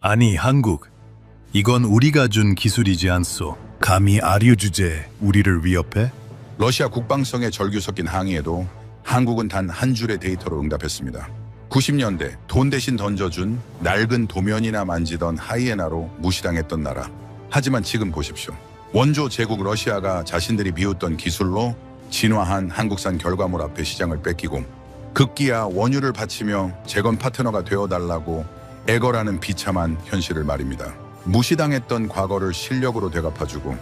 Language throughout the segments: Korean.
아니, 한국. 이건 우리가 준 기술이지 않소. 감히 아류 주제에 우리를 위협해? 러시아 국방성에 절규 섞인 항의에도 한국은 단 한 줄의 데이터로 응답했습니다. 90년대 돈 대신 던져준 낡은 도면이나 만지던 하이에나로 무시당했던 나라. 하지만 지금 보십시오. 원조 제국 러시아가 자신들이 비웃던 기술로 진화한 한국산 결과물 앞에 시장을 뺏기고 급기야 원유를 바치며 재건 파트너가 되어달라고 애걸하는 비참한 현실을 말입니다. 무시당했던 과거를 실력으로 되갚아주고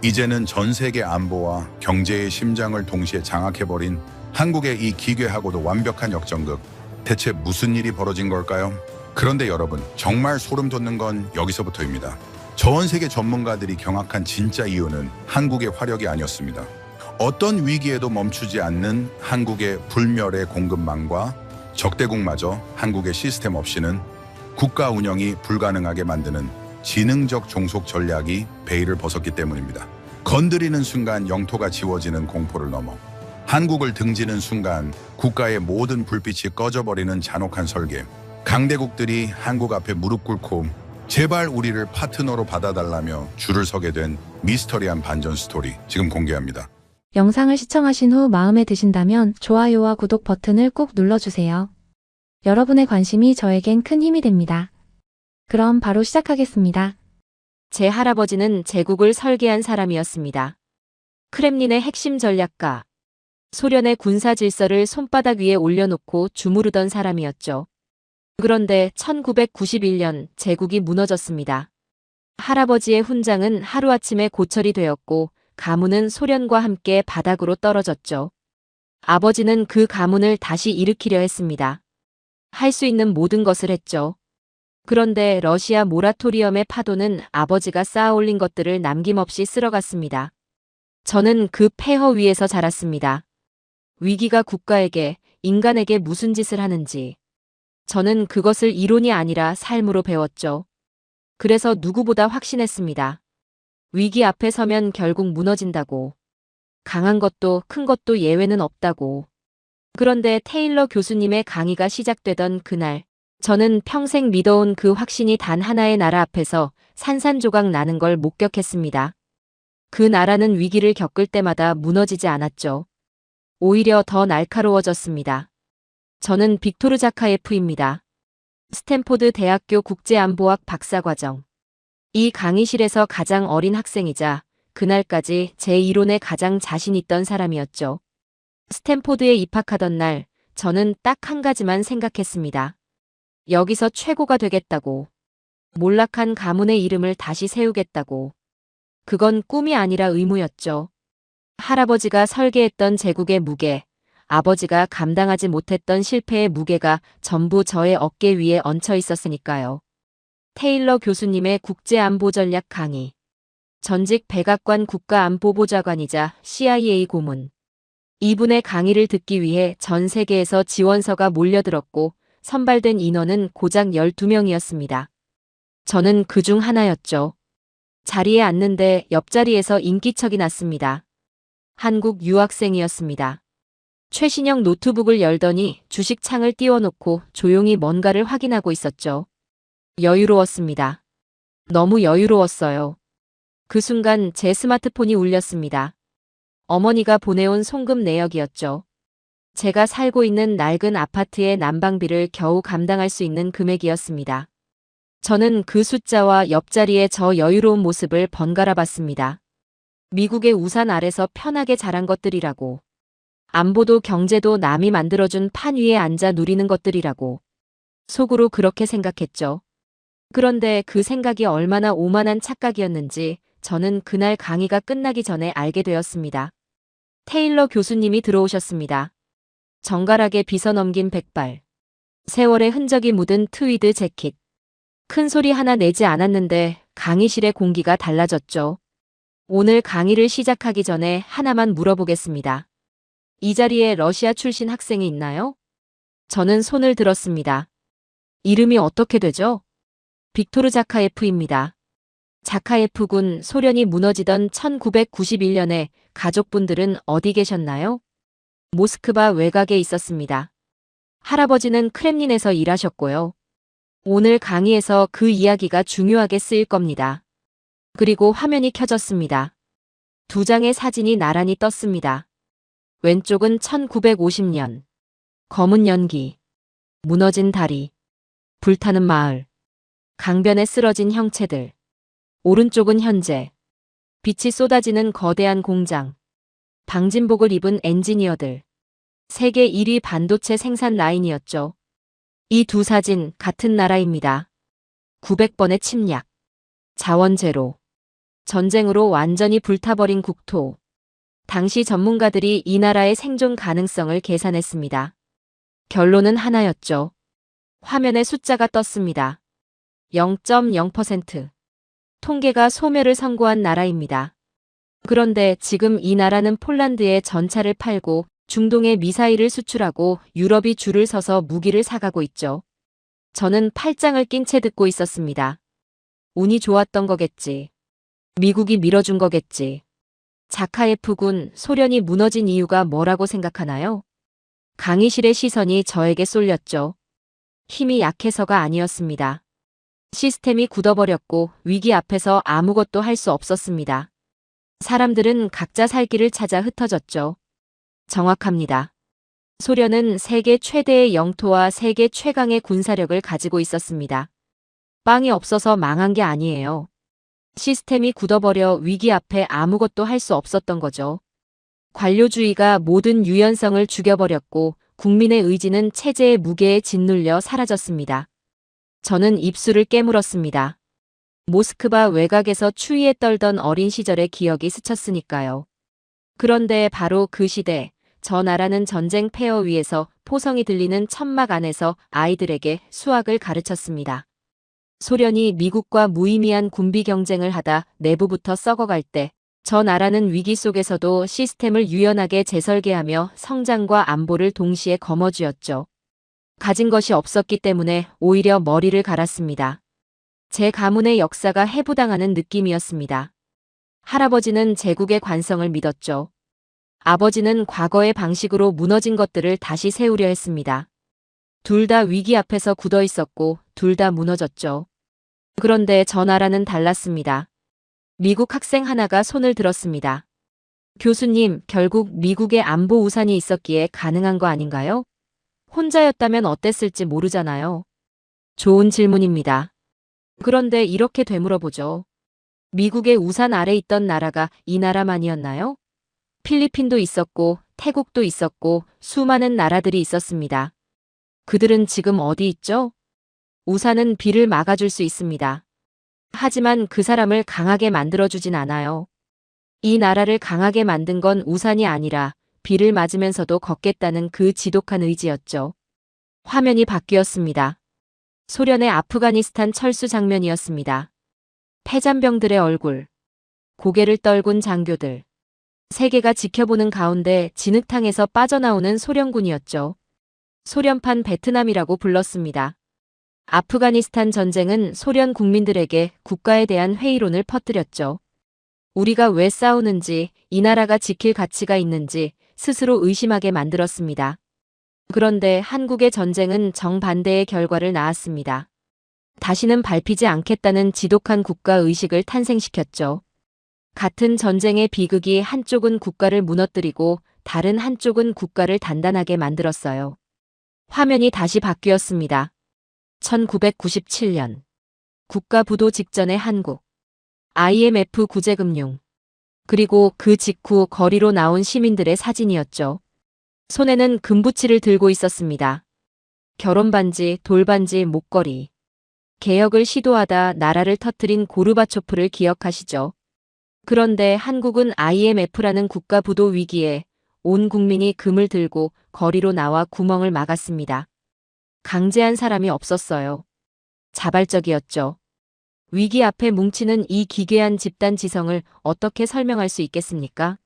이제는 전 세계 안보와 경제의 심장을 동시에 장악해버린 한국의 이 기괴하고도 완벽한 역전극. 대체 무슨 일이 벌어진 걸까요? 그런데 여러분, 정말 소름 돋는 건 여기서부터입니다. 전 세계 전문가들이 경악한 진짜 이유는 한국의 화력이 아니었습니다. 어떤 위기에도 멈추지 않는 한국의 불멸의 공급망과 적대국마저 한국의 시스템 없이는 국가 운영이 불가능하게 만드는 지능적 종속 전략이 베일을 벗었기 때문입니다. 건드리는 순간 영토가 지워지는 공포를 넘어 한국을 등지는 순간 국가의 모든 불빛이 꺼져버리는 잔혹한 설계. 강대국들이 한국 앞에 무릎 꿇고 제발 우리를 파트너로 받아달라며 줄을 서게 된 미스터리한 반전 스토리 지금 공개합니다. 영상을 시청하신 후 마음에 드신다면 좋아요와 구독 버튼을 꼭 눌러주세요. 여러분의 관심이 저에겐 큰 힘이 됩니다. 그럼 바로 시작하겠습니다. 제 할아버지는 제국을 설계한 사람이었습니다. 크렘린의 핵심 전략가, 소련의 군사 질서를 손바닥 위에 올려놓고 주무르던 사람이었죠. 그런데 1991년 제국이 무너졌습니다. 할아버지의 훈장은 하루아침에 고철이 되었고 가문은 소련과 함께 바닥으로 떨어졌죠. 아버지는 그 가문을 다시 일으키려 했습니다. 할 수 있는 모든 것을 했죠. 그런데 러시아 모라토리엄의 파도는 아버지가 쌓아올린 것들을 남김없이 쓸어갔습니다. 저는 그 폐허 위에서 자랐습니다. 위기가 국가에게, 인간에게 무슨 짓을 하는지. 저는 그것을 이론이 아니라 삶으로 배웠죠. 그래서 누구보다 확신했습니다. 위기 앞에 서면 결국 무너진다고. 강한 것도 큰 것도 예외는 없다고. 그런데 테일러 교수님의 강의가 시작되던 그날, 저는 평생 믿어온 그 확신이 단 하나의 나라 앞에서 산산조각 나는 걸 목격했습니다. 그 나라는 위기를 겪을 때마다 무너지지 않았죠. 오히려 더 날카로워졌습니다. 저는 빅토르 자카예프입니다. 스탠포드 대학교 국제안보학 박사과정. 이 강의실에서 가장 어린 학생이자 그날까지 제 이론에 가장 자신 있던 사람이었죠. 스탠포드에 입학하던 날, 저는 딱 한 가지만 생각했습니다. 여기서 최고가 되겠다고. 몰락한 가문의 이름을 다시 세우겠다고. 그건 꿈이 아니라 의무였죠. 할아버지가 설계했던 제국의 무게, 아버지가 감당하지 못했던 실패의 무게가 전부 저의 어깨 위에 얹혀 있었으니까요. 테일러 교수님의 국제안보전략 강의. 전직 백악관 국가안보보좌관이자 CIA 고문. 이분의 강의를 듣기 위해 전 세계에서 지원서가 몰려들었고 선발된 인원은 고작 12명이었습니다. 저는 그중 하나였죠. 자리에 앉는데 옆자리에서 인기척이 났습니다. 한국 유학생이었습니다. 최신형 노트북을 열더니 주식창을 띄워놓고 조용히 뭔가를 확인하고 있었죠. 여유로웠습니다. 너무 여유로웠어요. 그 순간 제 스마트폰이 울렸습니다. 어머니가 보내온 송금 내역이었죠. 제가 살고 있는 낡은 아파트의 난방비를 겨우 감당할 수 있는 금액이었습니다. 저는 그 숫자와 옆자리의 저 여유로운 모습을 번갈아 봤습니다. 미국의 우산 아래서 편하게 자란 것들이라고. 안보도 경제도 남이 만들어준 판 위에 앉아 누리는 것들이라고. 속으로 그렇게 생각했죠. 그런데 그 생각이 얼마나 오만한 착각이었는지 저는 그날 강의가 끝나기 전에 알게 되었습니다. 테일러 교수님이 들어오셨습니다. 정갈하게 빗어넘긴 백발. 세월의 흔적이 묻은 트위드 재킷. 큰 소리 하나 내지 않았는데 강의실의 공기가 달라졌죠. 오늘 강의를 시작하기 전에 하나만 물어보겠습니다. 이 자리에 러시아 출신 학생이 있나요? 저는 손을 들었습니다. 이름이 어떻게 되죠? 빅토르 자카예프입니다. 자카예프 군 소련이 무너지던 1991년에 가족분들은 어디 계셨나요? 모스크바 외곽에 있었습니다. 할아버지는 크렘린에서 일하셨고요. 오늘 강의에서 그 이야기가 중요하게 쓰일 겁니다. 그리고 화면이 켜졌습니다. 두 장의 사진이 나란히 떴습니다. 왼쪽은 1950년. 검은 연기. 무너진 다리. 불타는 마을. 강변에 쓰러진 형체들. 오른쪽은 현재. 빛이 쏟아지는 거대한 공장. 방진복을 입은 엔지니어들. 세계 1위 반도체 생산 라인이었죠. 이 두 사진 같은 나라입니다. 900번의 침략. 자원 제로. 전쟁으로 완전히 불타버린 국토. 당시 전문가들이 이 나라의 생존 가능성을 계산했습니다. 결론은 하나였죠. 화면에 숫자가 떴습니다. 0.0%. 통계가 소멸을 선고한 나라입니다. 그런데 지금 이 나라는 폴란드에 전차를 팔고 중동에 미사일을 수출하고 유럽이 줄을 서서 무기를 사가고 있죠. 저는 팔짱을 낀 채 듣고 있었습니다. 운이 좋았던 거겠지. 미국이 밀어준 거겠지. 자카예프군, 소련이 무너진 이유가 뭐라고 생각하나요? 강의실의 시선이 저에게 쏠렸죠. 힘이 약해서가 아니었습니다. 시스템이 굳어버렸고 위기 앞에서 아무것도 할 수 없었습니다. 사람들은 각자 살 길을 찾아 흩어졌죠. 정확합니다. 소련은 세계 최대의 영토와 세계 최강의 군사력을 가지고 있었습니다. 빵이 없어서 망한 게 아니에요. 시스템이 굳어버려 위기 앞에 아무것도 할 수 없었던 거죠. 관료주의가 모든 유연성을 죽여버렸고 국민의 의지는 체제의 무게에 짓눌려 사라졌습니다. 저는 입술을 깨물었습니다. 모스크바 외곽에서 추위에 떨던 어린 시절의 기억이 스쳤으니까요. 그런데 바로 그 시대, 저 나라는 전쟁 폐허 위에서 포성이 들리는 천막 안에서 아이들에게 수학을 가르쳤습니다. 소련이 미국과 무의미한 군비 경쟁을 하다 내부부터 썩어갈 때, 저 나라는 위기 속에서도 시스템을 유연하게 재설계하며 성장과 안보를 동시에 거머쥐었죠. 가진 것이 없었기 때문에 오히려 머리를 갈았습니다. 제 가문의 역사가 해부당하는 느낌이었습니다. 할아버지는 제국의 관성을 믿었죠. 아버지는 과거의 방식으로 무너진 것들을 다시 세우려 했습니다. 둘 다 위기 앞에서 굳어 있었고 둘 다 무너졌죠. 그런데 저 나라는 달랐습니다. 미국 학생 하나가 손을 들었습니다. 교수님, 결국 미국의 안보 우산이 있었기에 가능한 거 아닌가요? 혼자였다면 어땠을지 모르잖아요. 좋은 질문입니다. 그런데 이렇게 되물어보죠. 미국의 우산 아래 있던 나라가 이 나라만이었나요? 필리핀도 있었고 태국도 있었고 수많은 나라들이 있었습니다. 그들은 지금 어디 있죠? 우산은 비를 막아줄 수 있습니다. 하지만 그 사람을 강하게 만들어주진 않아요. 이 나라를 강하게 만든 건 우산이 아니라 비를 맞으면서도 걷겠다는 그 지독한 의지였죠. 화면이 바뀌었습니다. 소련의 아프가니스탄 철수 장면이었습니다. 패잔병들의 얼굴, 고개를 떨군 장교들. 세계가 지켜보는 가운데 진흙탕에서 빠져나오는 소련군이었죠. 소련판 베트남이라고 불렀습니다. 아프가니스탄 전쟁은 소련 국민들에게 국가에 대한 회의론을 퍼뜨렸죠. 우리가 왜 싸우는지, 이 나라가 지킬 가치가 있는지 스스로 의심하게 만들었습니다. 그런데 한국의 전쟁은 정반대의 결과를 낳았습니다. 다시는 밟히지 않겠다는 지독한 국가의식을 탄생시켰죠. 같은 전쟁의 비극이 한쪽은 국가를 무너뜨리고 다른 한쪽은 국가를 단단하게 만들었어요. 화면이 다시 바뀌었습니다. 1997년. 국가 부도 직전의 한국. IMF 구제금융. 그리고 그 직후 거리로 나온 시민들의 사진이었죠. 손에는 금부치를 들고 있었습니다. 결혼반지, 돌반지, 목걸이. 개혁을 시도하다 나라를 터뜨린 고르바초프를 기억하시죠? 그런데 한국은 IMF라는 국가 부도 위기에 온 국민이 금을 들고 거리로 나와 구멍을 막았습니다. 강제한 사람이 없었어요. 자발적이었죠. 위기 앞에 뭉치는 이 기괴한 집단 지성을 어떻게 설명할 수 있겠습니까?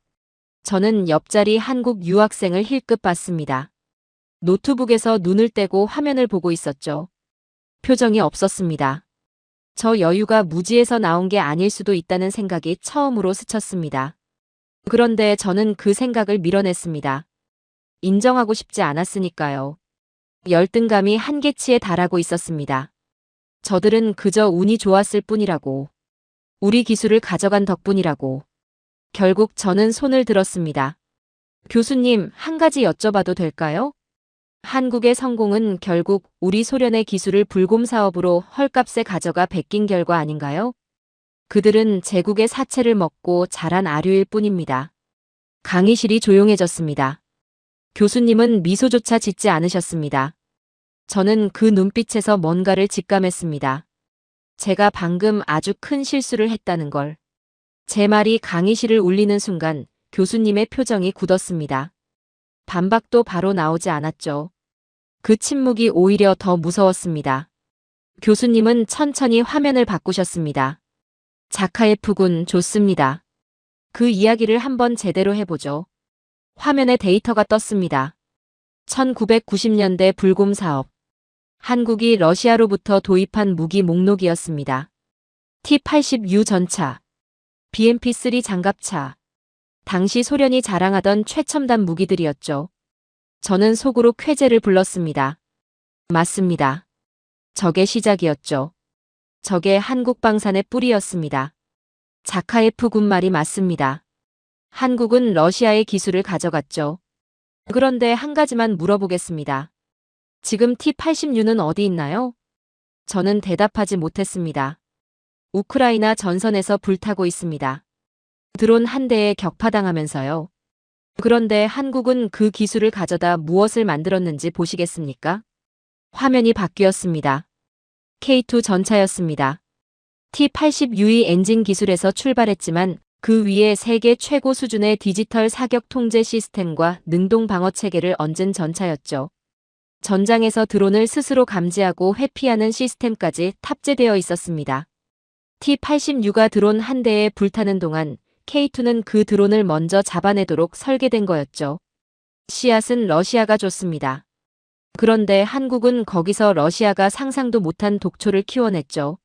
저는 옆자리 한국 유학생을 힐끗 봤습니다. 노트북에서 눈을 떼고 화면을 보고 있었죠. 표정이 없었습니다. 저 여유가 무지에서 나온 게 아닐 수도 있다는 생각이 처음으로 스쳤습니다. 그런데 저는 그 생각을 밀어냈습니다. 인정하고 싶지 않았으니까요. 열등감이 한계치에 달하고 있었습니다. 저들은 그저 운이 좋았을 뿐이라고. 우리 기술을 가져간 덕분이라고. 결국 저는 손을 들었습니다. 교수님, 한 가지 여쭤봐도 될까요? 한국의 성공은 결국 우리 소련의 기술을 불곰 사업으로 헐값에 가져가 베낀 결과 아닌가요? 그들은 제국의 사채를 먹고 자란 아류일 뿐입니다. 강의실이 조용해졌습니다. 교수님은 미소조차 짓지 않으셨습니다. 저는 그 눈빛에서 뭔가를 직감했습니다. 제가 방금 아주 큰 실수를 했다는 걸. 제 말이 강의실을 울리는 순간 교수님의 표정이 굳었습니다. 반박도 바로 나오지 않았죠. 그 침묵이 오히려 더 무서웠습니다. 교수님은 천천히 화면을 바꾸셨습니다. 자카예프군 좋습니다. 그 이야기를 한번 제대로 해보죠. 화면에 데이터가 떴습니다. 1990년대 불곰 사업. 한국이 러시아로부터 도입한 무기 목록이었습니다. T-80U 전차, BMP-3 장갑차. 당시 소련이 자랑하던 최첨단 무기들이었죠. 저는 속으로 쾌재를 불렀습니다. 맞습니다. 저게 시작이었죠. 저게 한국 방산의 뿌리였습니다. 자카예프군 말이 맞습니다. 한국은 러시아의 기술을 가져갔죠. 그런데 한 가지만 물어보겠습니다. 지금 T-80U는 어디 있나요? 저는 대답하지 못했습니다. 우크라이나 전선에서 불타고 있습니다. 드론 한 대에 격파당하면서요. 그런데 한국은 그 기술을 가져다 무엇을 만들었는지 보시겠습니까? 화면이 바뀌었습니다. K2 전차였습니다. T-80U 엔진 기술에서 출발했지만 그 위에 세계 최고 수준의 디지털 사격 통제 시스템과 능동 방어 체계를 얹은 전차였죠. 전장에서 드론을 스스로 감지하고 회피하는 시스템까지 탑재되어 있었습니다. T-80U가 드론 한 대에 불타는 동안 K2는 그 드론을 먼저 잡아내도록 설계된 거였죠. 씨앗은 러시아가 줬습니다. 그런데 한국은 거기서 러시아가 상상도 못한 독초를 키워냈죠.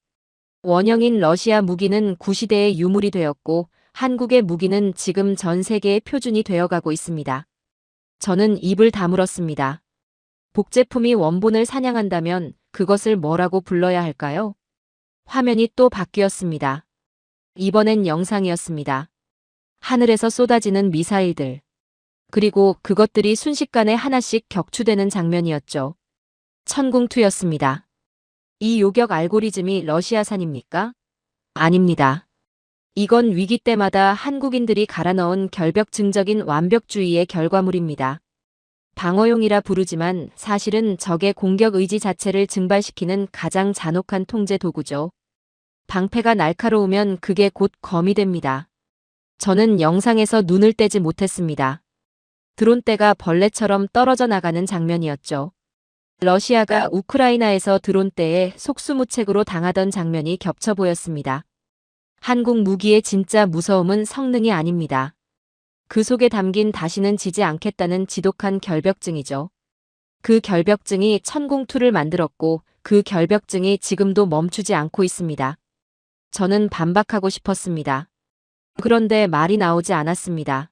원형인 러시아 무기는 구시대의 유물이 되었고 한국의 무기는 지금 전 세계의 표준이 되어가고 있습니다. 저는 입을 다물었습니다. 복제품이 원본을 사냥한다면 그것을 뭐라고 불러야 할까요? 화면이 또 바뀌었습니다. 이번엔 영상이었습니다. 하늘에서 쏟아지는 미사일들. 그리고 그것들이 순식간에 하나씩 격추되는 장면이었죠. 천궁투였습니다. 이 요격 알고리즘이 러시아산입니까? 아닙니다. 이건 위기 때마다 한국인들이 갈아 넣은 결벽증적인 완벽주의의 결과물입니다. 방어용이라 부르지만 사실은 적의 공격 의지 자체를 증발시키는 가장 잔혹한 통제 도구죠. 방패가 날카로우면 그게 곧 검이 됩니다. 저는 영상에서 눈을 떼지 못했습니다. 드론대가 벌레처럼 떨어져 나가는 장면이었죠. 러시아가 우크라이나에서 드론대에 속수무책으로 당하던 장면이 겹쳐 보였습니다. 한국 무기의 진짜 무서움은 성능이 아닙니다. 그 속에 담긴 다시는 지지 않겠다는 지독한 결벽증이죠. 그 결벽증이 천궁투를 만들었고 그 결벽증이 지금도 멈추지 않고 있습니다. 저는 반박하고 싶었습니다. 그런데 말이 나오지 않았습니다.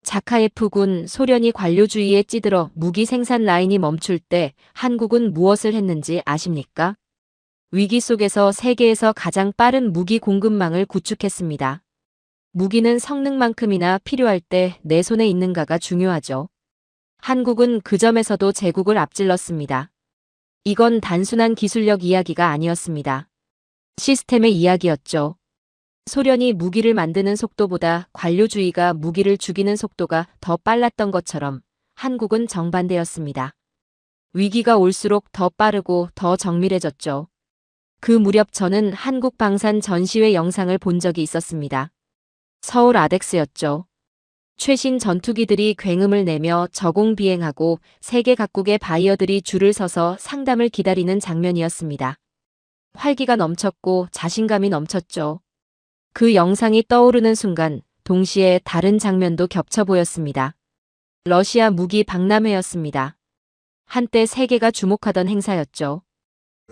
자카예프군 소련이 관료주의에 찌들어 무기 생산 라인이 멈출 때 한국은 무엇을 했는지 아십니까? 위기 속에서 세계에서 가장 빠른 무기 공급망을 구축했습니다. 무기는 성능만큼이나 필요할 때 내 손에 있는가가 중요하죠. 한국은 그 점에서도 제국을 앞질렀습니다. 이건 단순한 기술력 이야기가 아니었습니다. 시스템의 이야기였죠. 소련이 무기를 만드는 속도보다 관료주의가 무기를 죽이는 속도가 더 빨랐던 것처럼 한국은 정반대였습니다. 위기가 올수록 더 빠르고 더 정밀해졌죠. 그 무렵 저는 한국 방산 전시회 영상을 본 적이 있었습니다. 서울 아덱스였죠. 최신 전투기들이 굉음을 내며 저공 비행하고 세계 각국의 바이어들이 줄을 서서 상담을 기다리는 장면이었습니다. 활기가 넘쳤고 자신감이 넘쳤죠. 그 영상이 떠오르는 순간 동시에 다른 장면도 겹쳐 보였습니다. 러시아 무기 박람회였습니다. 한때 세계가 주목하던 행사였죠.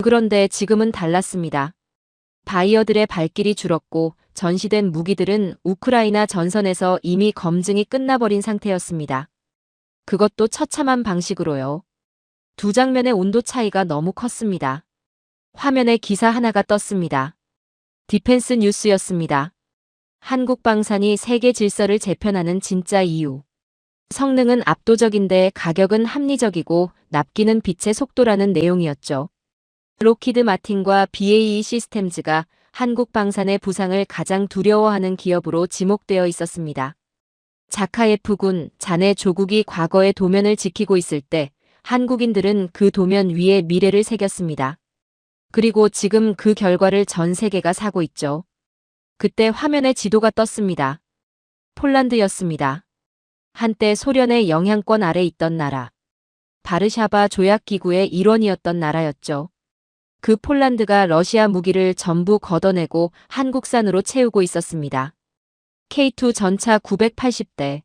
그런데 지금은 달랐습니다. 바이어들의 발길이 줄었고 전시된 무기들은 우크라이나 전선에서 이미 검증이 끝나버린 상태였습니다. 그것도 처참한 방식으로요. 두 장면의 온도 차이가 너무 컸습니다. 화면에 기사 하나가 떴습니다. 디펜스 뉴스였습니다. 한국 방산이 세계 질서를 재편하는 진짜 이유. 성능은 압도적인데 가격은 합리적이고 납기는 빛의 속도라는 내용이었죠. 록히드 마틴과 BAE 시스템즈가 한국 방산의 부상을 가장 두려워하는 기업으로 지목되어 있었습니다. 자카예프군, 자네 조국이 과거의 도면을 지키고 있을 때 한국인들은 그 도면 위에 미래를 새겼습니다. 그리고 지금 그 결과를 전 세계가 사고 있죠. 그때 화면에 지도가 떴습니다. 폴란드였습니다. 한때 소련의 영향권 아래 있던 나라. 바르샤바 조약기구의 일원이었던 나라였죠. 그 폴란드가 러시아 무기를 전부 걷어내고 한국산으로 채우고 있었습니다. K2 전차 980대,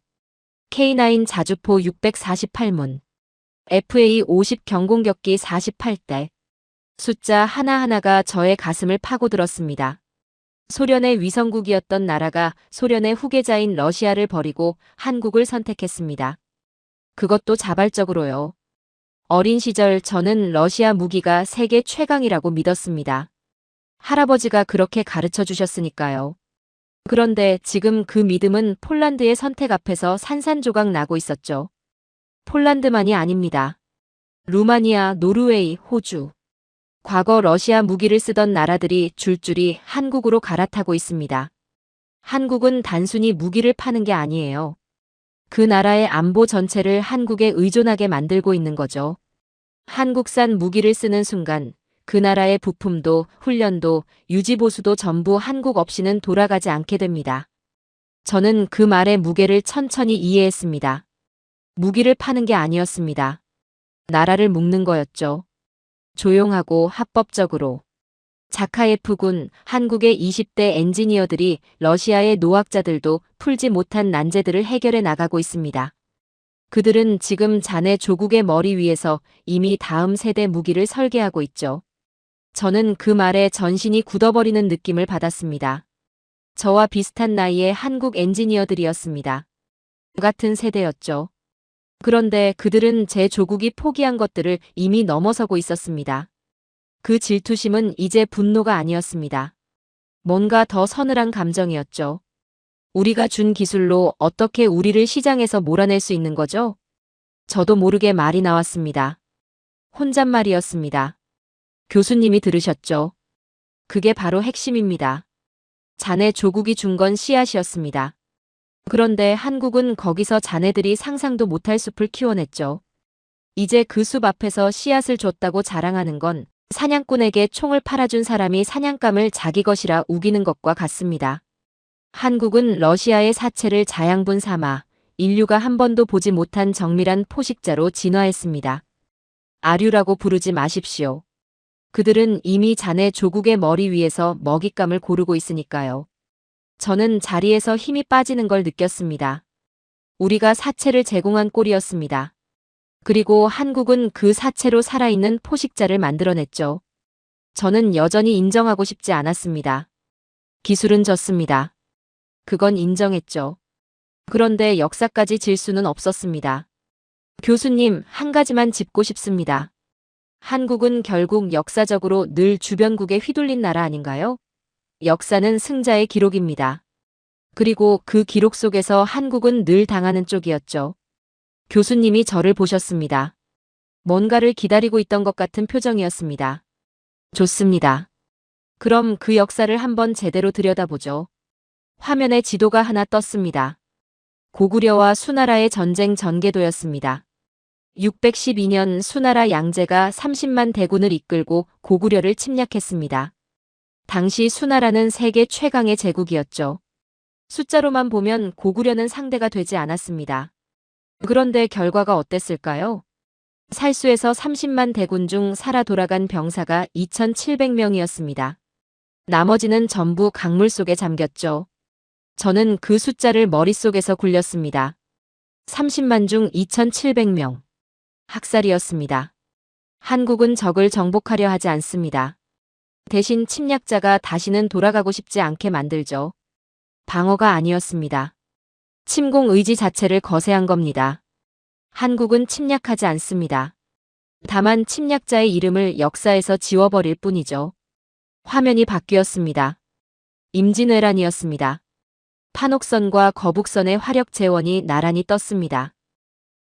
K9 자주포 648문, FA50 경공격기 48대. 숫자 하나하나가 저의 가슴을 파고들었습니다. 소련의 위성국이었던 나라가 소련의 후계자인 러시아를 버리고 한국을 선택했습니다. 그것도 자발적으로요. 어린 시절 저는 러시아 무기가 세계 최강이라고 믿었습니다. 할아버지가 그렇게 가르쳐 주셨으니까요. 그런데 지금 그 믿음은 폴란드의 선택 앞에서 산산조각 나고 있었죠. 폴란드만이 아닙니다. 루마니아, 노르웨이, 호주. 과거 러시아 무기를 쓰던 나라들이 줄줄이 한국으로 갈아타고 있습니다. 한국은 단순히 무기를 파는 게 아니에요. 그 나라의 안보 전체를 한국에 의존하게 만들고 있는 거죠. 한국산 무기를 쓰는 순간 그 나라의 부품도 훈련도 유지보수도 전부 한국 없이는 돌아가지 않게 됩니다. 저는 그 말의 무게를 천천히 이해했습니다. 무기를 파는 게 아니었습니다. 나라를 묶는 거였죠. 조용하고 합법적으로. 자카예프군, 한국의 20대 엔지니어들이 러시아의 노학자들도 풀지 못한 난제들을 해결해 나가고 있습니다. 그들은 지금 자네 조국의 머리 위에서 이미 다음 세대 무기를 설계하고 있죠. 저는 그 말에 전신이 굳어버리는 느낌을 받았습니다. 저와 비슷한 나이의 한국 엔지니어들이었습니다. 같은 세대였죠. 그런데 그들은 제 조국이 포기한 것들을 이미 넘어서고 있었습니다. 그 질투심은 이제 분노가 아니었습니다. 뭔가 더 서늘한 감정이었죠. 우리가 준 기술로 어떻게 우리를 시장에서 몰아낼 수 있는 거죠? 저도 모르게 말이 나왔습니다. 혼잣말이었습니다. 교수님이 들으셨죠? 그게 바로 핵심입니다. 자네 조국이 준 건 씨앗이었습니다. 그런데 한국은 거기서 자네들이 상상도 못할 숲을 키워냈죠. 이제 그 숲 앞에서 씨앗을 줬다고 자랑하는 건 사냥꾼에게 총을 팔아준 사람이 사냥감을 자기 것이라 우기는 것과 같습니다. 한국은 러시아의 사체를 자양분 삼아 인류가 한 번도 보지 못한 정밀한 포식자로 진화했습니다. 아류라고 부르지 마십시오. 그들은 이미 자네 조국의 머리 위에서 먹잇감을 고르고 있으니까요. 저는 자리에서 힘이 빠지는 걸 느꼈습니다. 우리가 사체를 제공한 꼴이었습니다. 그리고 한국은 그 사체로 살아있는 포식자를 만들어냈죠. 저는 여전히 인정하고 싶지 않았습니다. 기술은 졌습니다. 그건 인정했죠. 그런데 역사까지 질 수는 없었습니다. 교수님, 한 가지만 짚고 싶습니다. 한국은 결국 역사적으로 늘 주변국에 휘둘린 나라 아닌가요? 역사는 승자의 기록입니다. 그리고 그 기록 속에서 한국은 늘 당하는 쪽이었죠. 교수님이 저를 보셨습니다. 뭔가를 기다리고 있던 것 같은 표정이었습니다. 좋습니다. 그럼 그 역사를 한번 제대로 들여다보죠. 화면에 지도가 하나 떴습니다. 고구려와 수나라의 전쟁 전개도였습니다. 612년 수나라 양제가 30만 대군을 이끌고 고구려를 침략했습니다. 당시 수나라는 세계 최강의 제국이었죠. 숫자로만 보면 고구려는 상대가 되지 않았습니다. 그런데 결과가 어땠을까요? 살수에서 30만 대군 중 살아 돌아간 병사가 2,700명이었습니다. 나머지는 전부 강물 속에 잠겼죠. 저는 그 숫자를 머릿속에서 굴렸습니다. 30만 중 2,700명. 학살이었습니다. 한국은 적을 정복하려 하지 않습니다. 대신 침략자가 다시는 돌아가고 싶지 않게 만들죠. 방어가 아니었습니다. 침공 의지 자체를 거세한 겁니다. 한국은 침략하지 않습니다. 다만 침략자의 이름을 역사에서 지워버릴 뿐이죠. 화면이 바뀌었습니다. 임진왜란이었습니다. 판옥선과 거북선의 화력 재원이 나란히 떴습니다.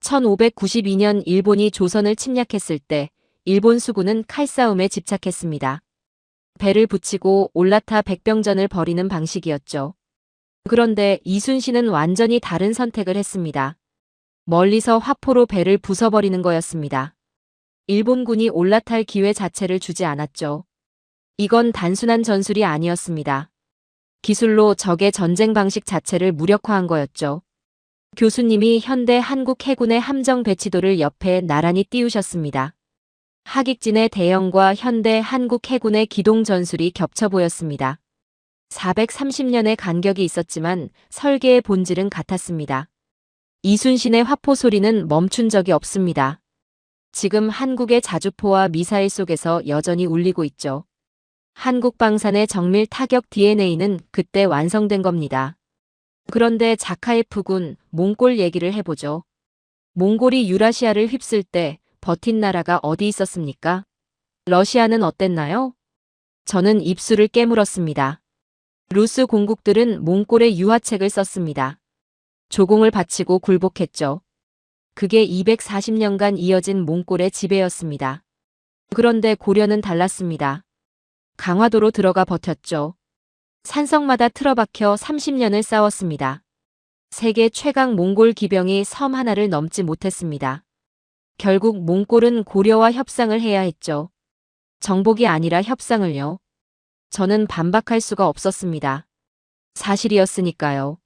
1592년 일본이 조선을 침략했을 때 일본 수군은 칼싸움에 집착했습니다. 배를 붙이고 올라타 백병전을 벌이는 방식이었죠. 그런데 이순신은 완전히 다른 선택을 했습니다. 멀리서 화포로 배를 부숴버리는 거였습니다. 일본군이 올라탈 기회 자체를 주지 않았죠. 이건 단순한 전술이 아니었습니다. 기술로 적의 전쟁 방식 자체를 무력화한 거였죠. 교수님이 현대 한국 해군의 함정 배치도를 옆에 나란히 띄우셨습니다. 하객진의 대형과 현대 한국 해군의 기동 전술이 겹쳐 보였습니다. 430년의 간격이 있었지만 설계의 본질은 같았습니다. 이순신의 화포 소리는 멈춘 적이 없습니다. 지금 한국의 자주포와 미사일 속에서 여전히 울리고 있죠. 한국 방산의 정밀 타격 DNA는 그때 완성된 겁니다. 그런데 자카예프군 몽골 얘기를 해보죠. 몽골이 유라시아를 휩쓸 때 버틴 나라가 어디 있었습니까? 러시아는 어땠나요? 저는 입술을 깨물었습니다. 루스 공국들은 몽골의 유화책을 썼습니다. 조공을 바치고 굴복했죠. 그게 240년간 이어진 몽골의 지배였습니다. 그런데 고려는 달랐습니다. 강화도로 들어가 버텼죠. 산성마다 틀어박혀 30년을 싸웠습니다. 세계 최강 몽골 기병이 섬 하나를 넘지 못했습니다. 결국 몽골은 고려와 협상을 해야 했죠. 정복이 아니라 협상을요. 저는 반박할 수가 없었습니다. 사실이었으니까요.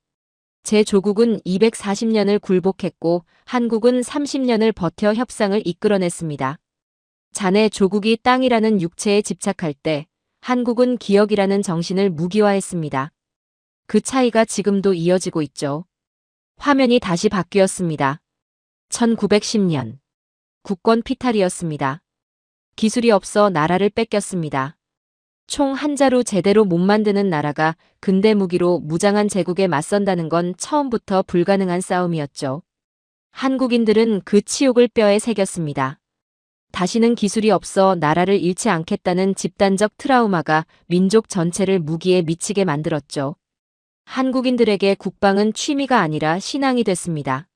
제 조국은 240년을 굴복했고 한국은 30년을 버텨 협상을 이끌어냈습니다. 자네 조국이 땅이라는 육체에 집착할 때 한국은 기억이라는 정신을 무기화했습니다. 그 차이가 지금도 이어지고 있죠. 화면이 다시 바뀌었습니다. 1910년. 국권 피탈이었습니다. 기술이 없어 나라를 뺏겼습니다. 총 한 자루 제대로 못 만드는 나라가 근대 무기로 무장한 제국에 맞선다는 건 처음부터 불가능한 싸움이었죠. 한국인들은 그 치욕을 뼈에 새겼습니다. 다시는 기술이 없어 나라를 잃지 않겠다는 집단적 트라우마가 민족 전체를 무기에 미치게 만들었죠. 한국인들에게 국방은 취미가 아니라 신앙이 됐습니다.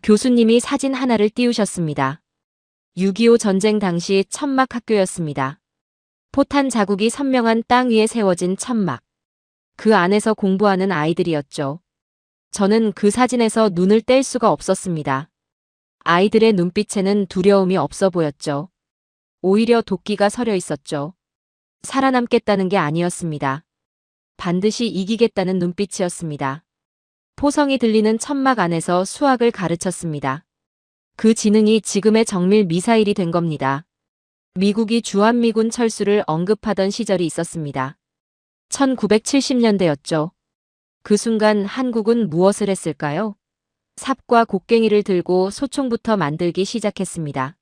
교수님이 사진 하나를 띄우셨습니다. 6.25 전쟁 당시 천막 학교였습니다. 포탄 자국이 선명한 땅 위에 세워진 천막. 그 안에서 공부하는 아이들이었죠. 저는 그 사진에서 눈을 뗄 수가 없었습니다. 아이들의 눈빛에는 두려움이 없어 보였죠. 오히려 도끼가 서려 있었죠. 살아남겠다는 게 아니었습니다. 반드시 이기겠다는 눈빛이었습니다. 포성이 들리는 천막 안에서 수학을 가르쳤습니다. 그 지능이 지금의 정밀 미사일이 된 겁니다. 미국이 주한미군 철수를 언급하던 시절이 있었습니다. 1970년대였죠. 그 순간 한국은 무엇을 했을까요? 삽과 곡괭이를 들고 소총부터 만들기 시작했습니다.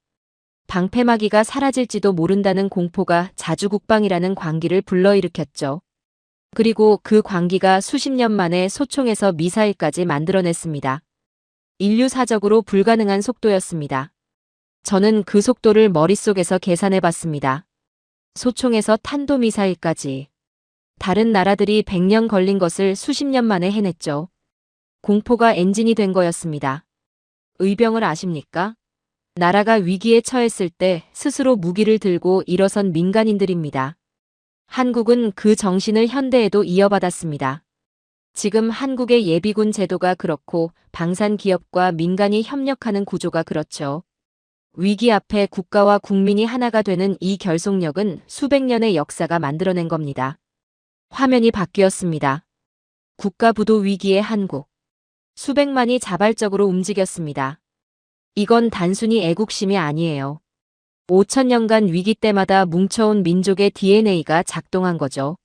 방패막이가 사라질지도 모른다는 공포가 자주국방이라는 광기를 불러일으켰죠. 그리고 그 광기가 수십 년 만에 소총에서 미사일까지 만들어냈습니다. 인류사적으로 불가능한 속도였습니다. 저는 그 속도를 머릿속에서 계산해봤습니다. 소총에서 탄도미사일까지. 다른 나라들이 100년 걸린 것을 수십 년 만에 해냈죠. 공포가 엔진이 된 거였습니다. 의병을 아십니까? 나라가 위기에 처했을 때 스스로 무기를 들고 일어선 민간인들입니다. 한국은 그 정신을 현대에도 이어받았습니다. 지금 한국의 예비군 제도가 그렇고 방산 기업과 민간이 협력하는 구조가 그렇죠. 위기 앞에 국가와 국민이 하나가 되는 이 결속력은 수백 년의 역사가 만들어낸 겁니다. 화면이 바뀌었습니다. 국가부도 위기의 한국. 수백만이 자발적으로 움직였습니다. 이건 단순히 애국심이 아니에요. 5천년간 위기 때마다 뭉쳐온 민족의 DNA가 작동한 거죠.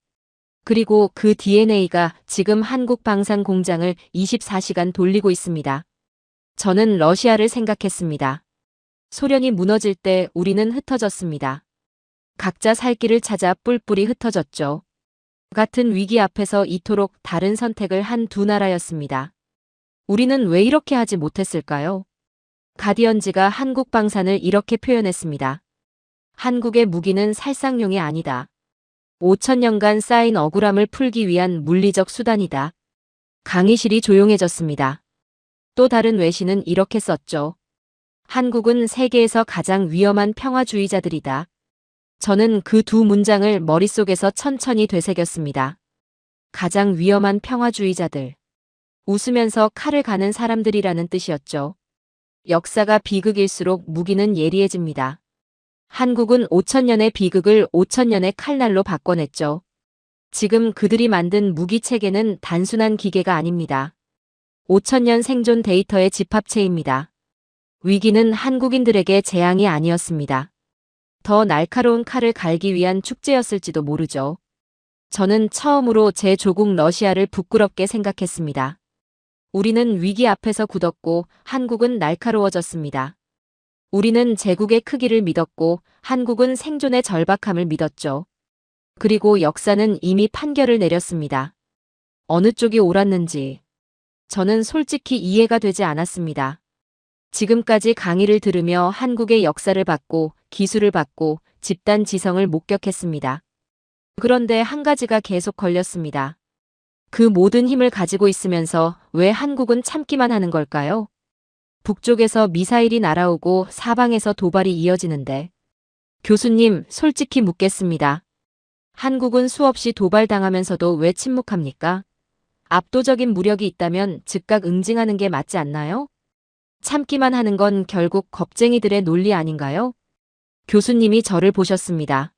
그리고 그 DNA가 지금 한국 방산 공장을 24시간 돌리고 있습니다. 저는 러시아를 생각했습니다. 소련이 무너질 때 우리는 흩어졌습니다. 각자 살 길을 찾아 뿔뿔이 흩어졌죠. 같은 위기 앞에서 이토록 다른 선택을 한 두 나라였습니다. 우리는 왜 이렇게 하지 못했을까요? 가디언지가 한국 방산을 이렇게 표현했습니다. 한국의 무기는 살상용이 아니다. 5,000년간 쌓인 억울함을 풀기 위한 물리적 수단이다. 강의실이 조용해졌습니다. 또 다른 외신은 이렇게 썼죠. 한국은 세계에서 가장 위험한 평화주의자들이다. 저는 그 두 문장을 머릿속에서 천천히 되새겼습니다. 가장 위험한 평화주의자들. 웃으면서 칼을 가는 사람들이라는 뜻이었죠. 역사가 비극일수록 무기는 예리해집니다. 한국은 5,000년의 비극을 5,000년의 칼날로 바꿔냈죠. 지금 그들이 만든 무기 체계는 단순한 기계가 아닙니다. 5,000년 생존 데이터의 집합체입니다. 위기는 한국인들에게 재앙이 아니었습니다. 더 날카로운 칼을 갈기 위한 축제였을지도 모르죠. 저는 처음으로 제 조국 러시아를 부끄럽게 생각했습니다. 우리는 위기 앞에서 굳었고 한국은 날카로워졌습니다. 우리는 제국의 크기를 믿었고 한국은 생존의 절박함을 믿었죠. 그리고 역사는 이미 판결을 내렸습니다. 어느 쪽이 옳았는지 저는 솔직히 이해가 되지 않았습니다. 지금까지 강의를 들으며 한국의 역사를 받고 기술을 받고 집단 지성을 목격했습니다. 그런데 한 가지가 계속 걸렸습니다. 그 모든 힘을 가지고 있으면서 왜 한국은 참기만 하는 걸까요? 북쪽에서 미사일이 날아오고 사방에서 도발이 이어지는데. 교수님, 솔직히 묻겠습니다. 한국은 수없이 도발당하면서도 왜 침묵합니까? 압도적인 무력이 있다면 즉각 응징하는 게 맞지 않나요? 참기만 하는 건 결국 겁쟁이들의 논리 아닌가요? 교수님이 저를 보셨습니다.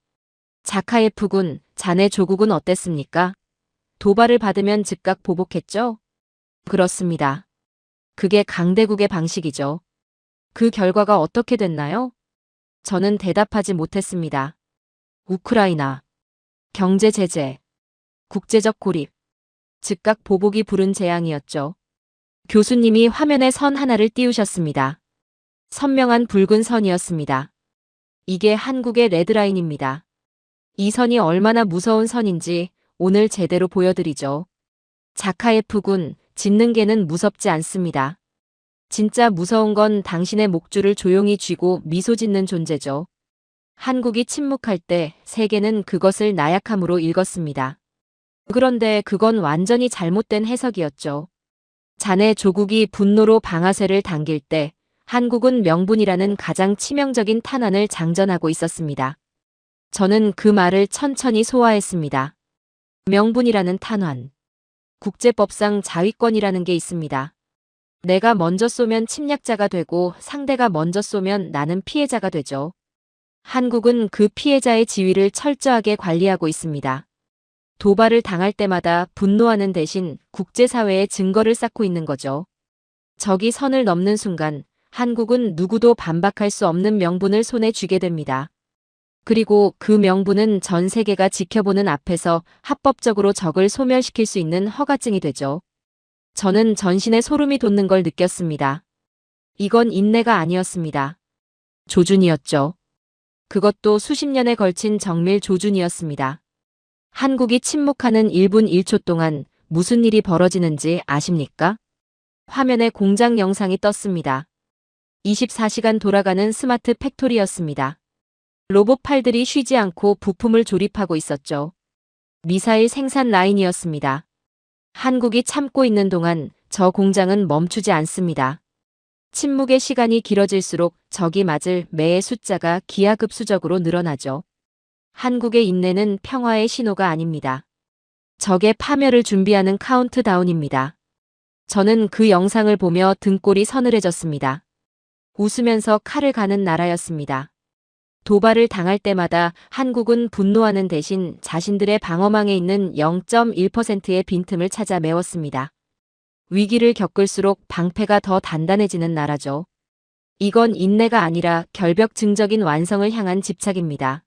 자카예프군, 자네 조국은 어땠습니까? 도발을 받으면 즉각 보복했죠? 그렇습니다. 그게 강대국의 방식이죠. 그 결과가 어떻게 됐나요? 저는 대답하지 못했습니다. 우크라이나, 경제 제재, 국제적 고립, 즉각 보복이 부른 재앙이었죠. 교수님이 화면에 선 하나를 띄우셨습니다. 선명한 붉은 선이었습니다. 이게 한국의 레드라인입니다. 이 선이 얼마나 무서운 선인지 오늘 제대로 보여드리죠. 자카예프군, 짖는 개는 무섭지 않습니다. 진짜 무서운 건 당신의 목줄을 조용히 쥐고 미소 짓는 존재죠. 한국이 침묵할 때 세계는 그것을 나약함으로 읽었습니다. 그런데 그건 완전히 잘못된 해석이었죠. 자네 조국이 분노로 방아쇠를 당길 때 한국은 명분이라는 가장 치명적인 탄환을 장전하고 있었습니다. 저는 그 말을 천천히 소화했습니다. 명분이라는 탄환. 국제법상 자위권이라는 게 있습니다. 내가 먼저 쏘면 침략자가 되고 상대가 먼저 쏘면 나는 피해자가 되죠. 한국은 그 피해자의 지위를 철저하게 관리하고 있습니다. 도발을 당할 때마다 분노하는 대신 국제사회에 증거를 쌓고 있는 거죠. 적이 선을 넘는 순간 한국은 누구도 반박할 수 없는 명분을 손에 쥐게 됩니다. 그리고 그 명분은 전 세계가 지켜보는 앞에서 합법적으로 적을 소멸시킬 수 있는 허가증이 되죠. 저는 전신에 소름이 돋는 걸 느꼈습니다. 이건 인내가 아니었습니다. 조준이었죠. 그것도 수십 년에 걸친 정밀 조준이었습니다. 한국이 침묵하는 1분 1초 동안 무슨 일이 벌어지는지 아십니까? 화면에 공장 영상이 떴습니다. 24시간 돌아가는 스마트 팩토리였습니다. 로봇 팔들이 쉬지 않고 부품을 조립하고 있었죠. 미사일 생산 라인이었습니다. 한국이 참고 있는 동안 저 공장은 멈추지 않습니다. 침묵의 시간이 길어질수록 적이 맞을 매의 숫자가 기하급수적으로 늘어나죠. 한국의 인내는 평화의 신호가 아닙니다. 적의 파멸을 준비하는 카운트다운입니다. 저는 그 영상을 보며 등골이 서늘해졌습니다. 웃으면서 칼을 가는 나라였습니다. 도발을 당할 때마다 한국은 분노하는 대신 자신들의 방어망에 있는 0.1%의 빈틈을 찾아 메웠습니다. 위기를 겪을수록 방패가 더 단단해지는 나라죠. 이건 인내가 아니라 결벽증적인 완성을 향한 집착입니다.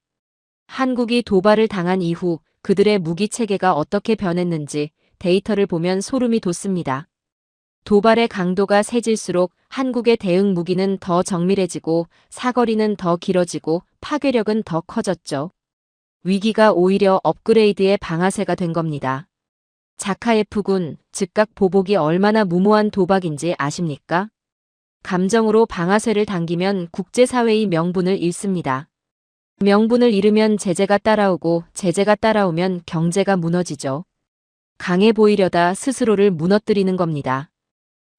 한국이 도발을 당한 이후 그들의 무기 체계가 어떻게 변했는지 데이터를 보면 소름이 돋습니다. 도발의 강도가 세질수록 한국의 대응 무기는 더 정밀해지고 사거리는 더 길어지고 파괴력은 더 커졌죠. 위기가 오히려 업그레이드의 방아쇠가 된 겁니다. 자카예프군, 즉각 보복이 얼마나 무모한 도박인지 아십니까? 감정으로 방아쇠를 당기면 국제사회의 명분을 잃습니다. 명분을 잃으면 제재가 따라오고 제재가 따라오면 경제가 무너지죠. 강해 보이려다 스스로를 무너뜨리는 겁니다.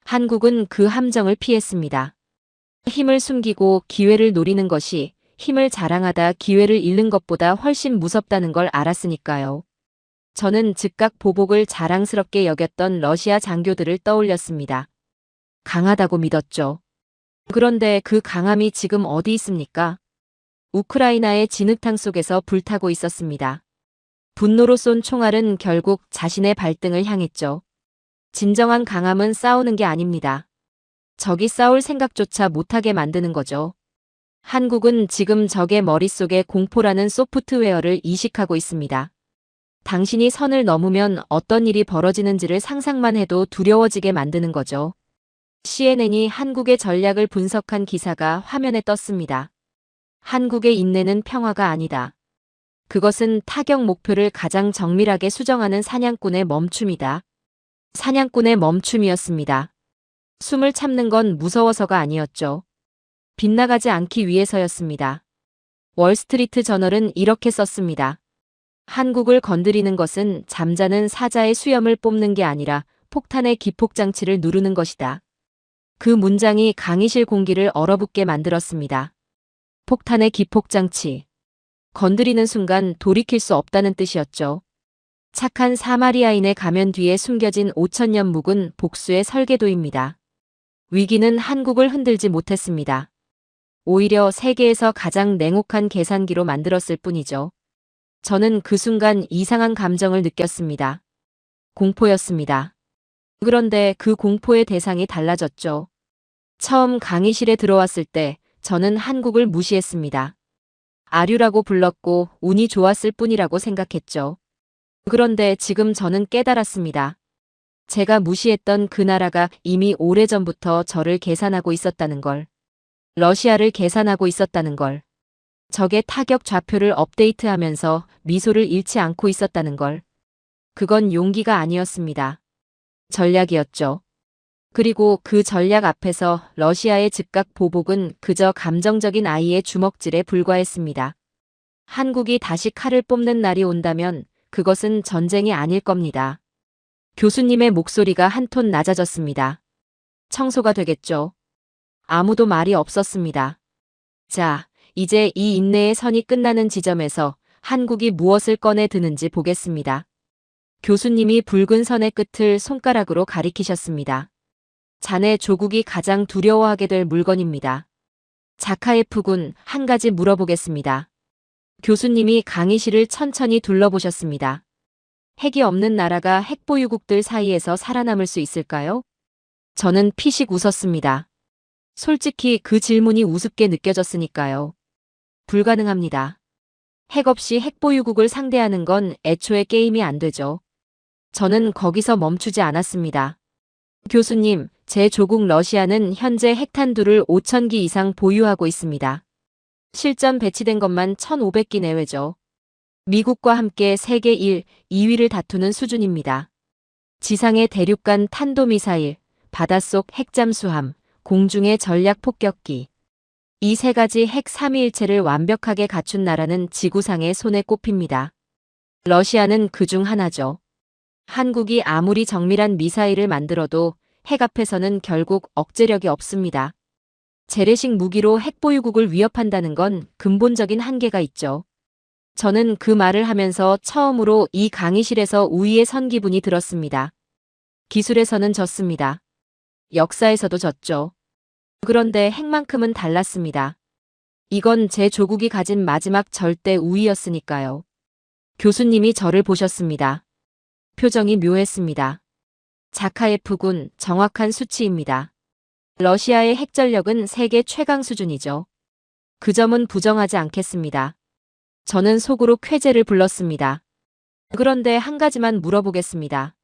한국은 그 함정을 피했습니다. 힘을 숨기고 기회를 노리는 것이 힘을 자랑하다 기회를 잃는 것보다 훨씬 무섭다는 걸 알았으니까요. 저는 즉각 보복을 자랑스럽게 여겼던 러시아 장교들을 떠올렸습니다. 강하다고 믿었죠. 그런데 그 강함이 지금 어디 있습니까? 우크라이나의 진흙탕 속에서 불타고 있었습니다. 분노로 쏜 총알은 결국 자신의 발등을 향했죠. 진정한 강함은 싸우는 게 아닙니다. 적이 싸울 생각조차 못하게 만드는 거죠. 한국은 지금 적의 머릿속에 공포라는 소프트웨어를 이식하고 있습니다. 당신이 선을 넘으면 어떤 일이 벌어지는지를 상상만 해도 두려워지게 만드는 거죠. CNN이 한국의 전략을 분석한 기사가 화면에 떴습니다. 한국의 인내는 평화가 아니다. 그것은 타격 목표를 가장 정밀하게 수정하는 사냥꾼의 멈춤이다. 사냥꾼의 멈춤이었습니다. 숨을 참는 건 무서워서가 아니었죠. 빗나가지 않기 위해서였습니다. 월스트리트 저널은 이렇게 썼습니다. 한국을 건드리는 것은 잠자는 사자의 수염을 뽑는 게 아니라 폭탄의 기폭장치를 누르는 것이다. 그 문장이 강의실 공기를 얼어붙게 만들었습니다. 폭탄의 기폭장치. 건드리는 순간 돌이킬 수 없다는 뜻이었죠. 착한 사마리아인의 가면 뒤에 숨겨진 5,000년 묵은 복수의 설계도입니다. 위기는 한국을 흔들지 못했습니다. 오히려 세계에서 가장 냉혹한 계산기로 만들었을 뿐이죠. 저는 그 순간 이상한 감정을 느꼈습니다. 공포였습니다. 그런데 그 공포의 대상이 달라졌죠. 처음 강의실에 들어왔을 때 저는 한국을 무시했습니다. 아류라고 불렀고 운이 좋았을 뿐이라고 생각했죠. 그런데 지금 저는 깨달았습니다. 제가 무시했던 그 나라가 이미 오래전부터 저를 계산하고 있었다는 걸. 러시아를 계산하고 있었다는 걸. 적의 타격 좌표를 업데이트하면서 미소를 잃지 않고 있었다는 걸. 그건 용기가 아니었습니다. 전략이었죠. 그리고 그 전략 앞에서 러시아의 즉각 보복은 그저 감정적인 아이의 주먹질에 불과했습니다. 한국이 다시 칼을 뽑는 날이 온다면 그것은 전쟁이 아닐 겁니다. 교수님의 목소리가 한 톤 낮아졌습니다. 청소가 되겠죠. 아무도 말이 없었습니다. 자, 이제 이 인내의 선이 끝나는 지점에서 한국이 무엇을 꺼내 드는지 보겠습니다. 교수님이 붉은 선의 끝을 손가락으로 가리키셨습니다. 자네 조국이 가장 두려워하게 될 물건입니다. 자카예프군, 한 가지 물어보겠습니다. 교수님이 강의실을 천천히 둘러보셨습니다. 핵이 없는 나라가 핵보유국들 사이에서 살아남을 수 있을까요? 저는 피식 웃었습니다. 솔직히 그 질문이 우습게 느껴졌으니까요. 불가능합니다. 핵 없이 핵보유국을 상대하는 건 애초에 게임이 안 되죠. 저는 거기서 멈추지 않았습니다. 교수님, 제 조국 러시아는 현재 핵탄두를 5,000기 이상 보유하고 있습니다. 실전 배치된 것만 1,500기 내외죠. 미국과 함께 세계 1, 2위를 다투는 수준입니다. 지상의 대륙간 탄도미사일, 바닷속 핵잠수함, 공중의 전략 폭격기. 이 세 가지 핵 3위일체를 완벽하게 갖춘 나라는 지구상의 손에 꼽힙니다. 러시아는 그중 하나죠. 한국이 아무리 정밀한 미사일을 만들어도 핵 앞에서는 결국 억제력이 없습니다. 재래식 무기로 핵보유국을 위협한다는 건 근본적인 한계가 있죠. 저는 그 말을 하면서 처음으로 이 강의실에서 우위에 선 기분이 들었습니다. 기술에서는 졌습니다. 역사에서도 졌죠. 그런데 핵만큼은 달랐습니다. 이건 제 조국이 가진 마지막 절대 우위였으니까요. 교수님이 저를 보셨습니다. 표정이 묘했습니다. 자카예프군, 정확한 수치입니다. 러시아의 핵전력은 세계 최강 수준이죠. 그 점은 부정하지 않겠습니다. 저는 속으로 쾌재를 불렀습니다. 그런데 한 가지만 물어보겠습니다.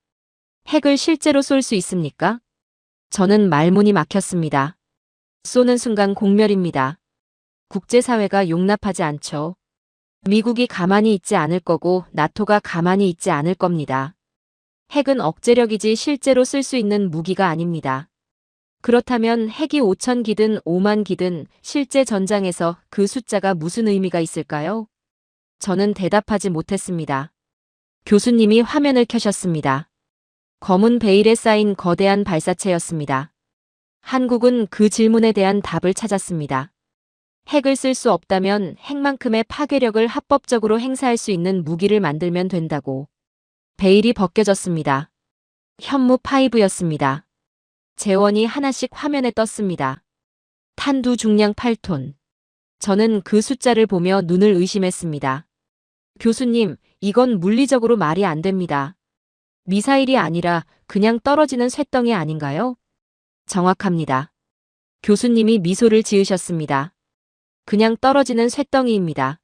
핵을 실제로 쏠 수 있습니까? 저는 말문이 막혔습니다. 쏘는 순간 공멸입니다. 국제사회가 용납하지 않죠. 미국이 가만히 있지 않을 거고 나토가 가만히 있지 않을 겁니다. 핵은 억제력이지 실제로 쓸 수 있는 무기가 아닙니다. 그렇다면 핵이 5천 기든 5만 기든 실제 전장에서 그 숫자가 무슨 의미가 있을까요? 저는 대답하지 못했습니다. 교수님이 화면을 켜셨습니다. 검은 베일에 쌓인 거대한 발사체였습니다. 한국은 그 질문에 대한 답을 찾았습니다. 핵을 쓸 수 없다면 핵만큼의 파괴력을 합법적으로 행사할 수 있는 무기를 만들면 된다고. 베일이 벗겨졌습니다. 현무 5였습니다. 재원이 하나씩 화면에 떴습니다. 탄두 중량 8톤. 저는 그 숫자를 보며 눈을 의심했습니다. 교수님, 이건 물리적으로 말이 안 됩니다. 미사일이 아니라 그냥 떨어지는 쇳덩이 아닌가요? 정확합니다. 교수님이 미소를 지으셨습니다. 그냥 떨어지는 쇳덩이입니다.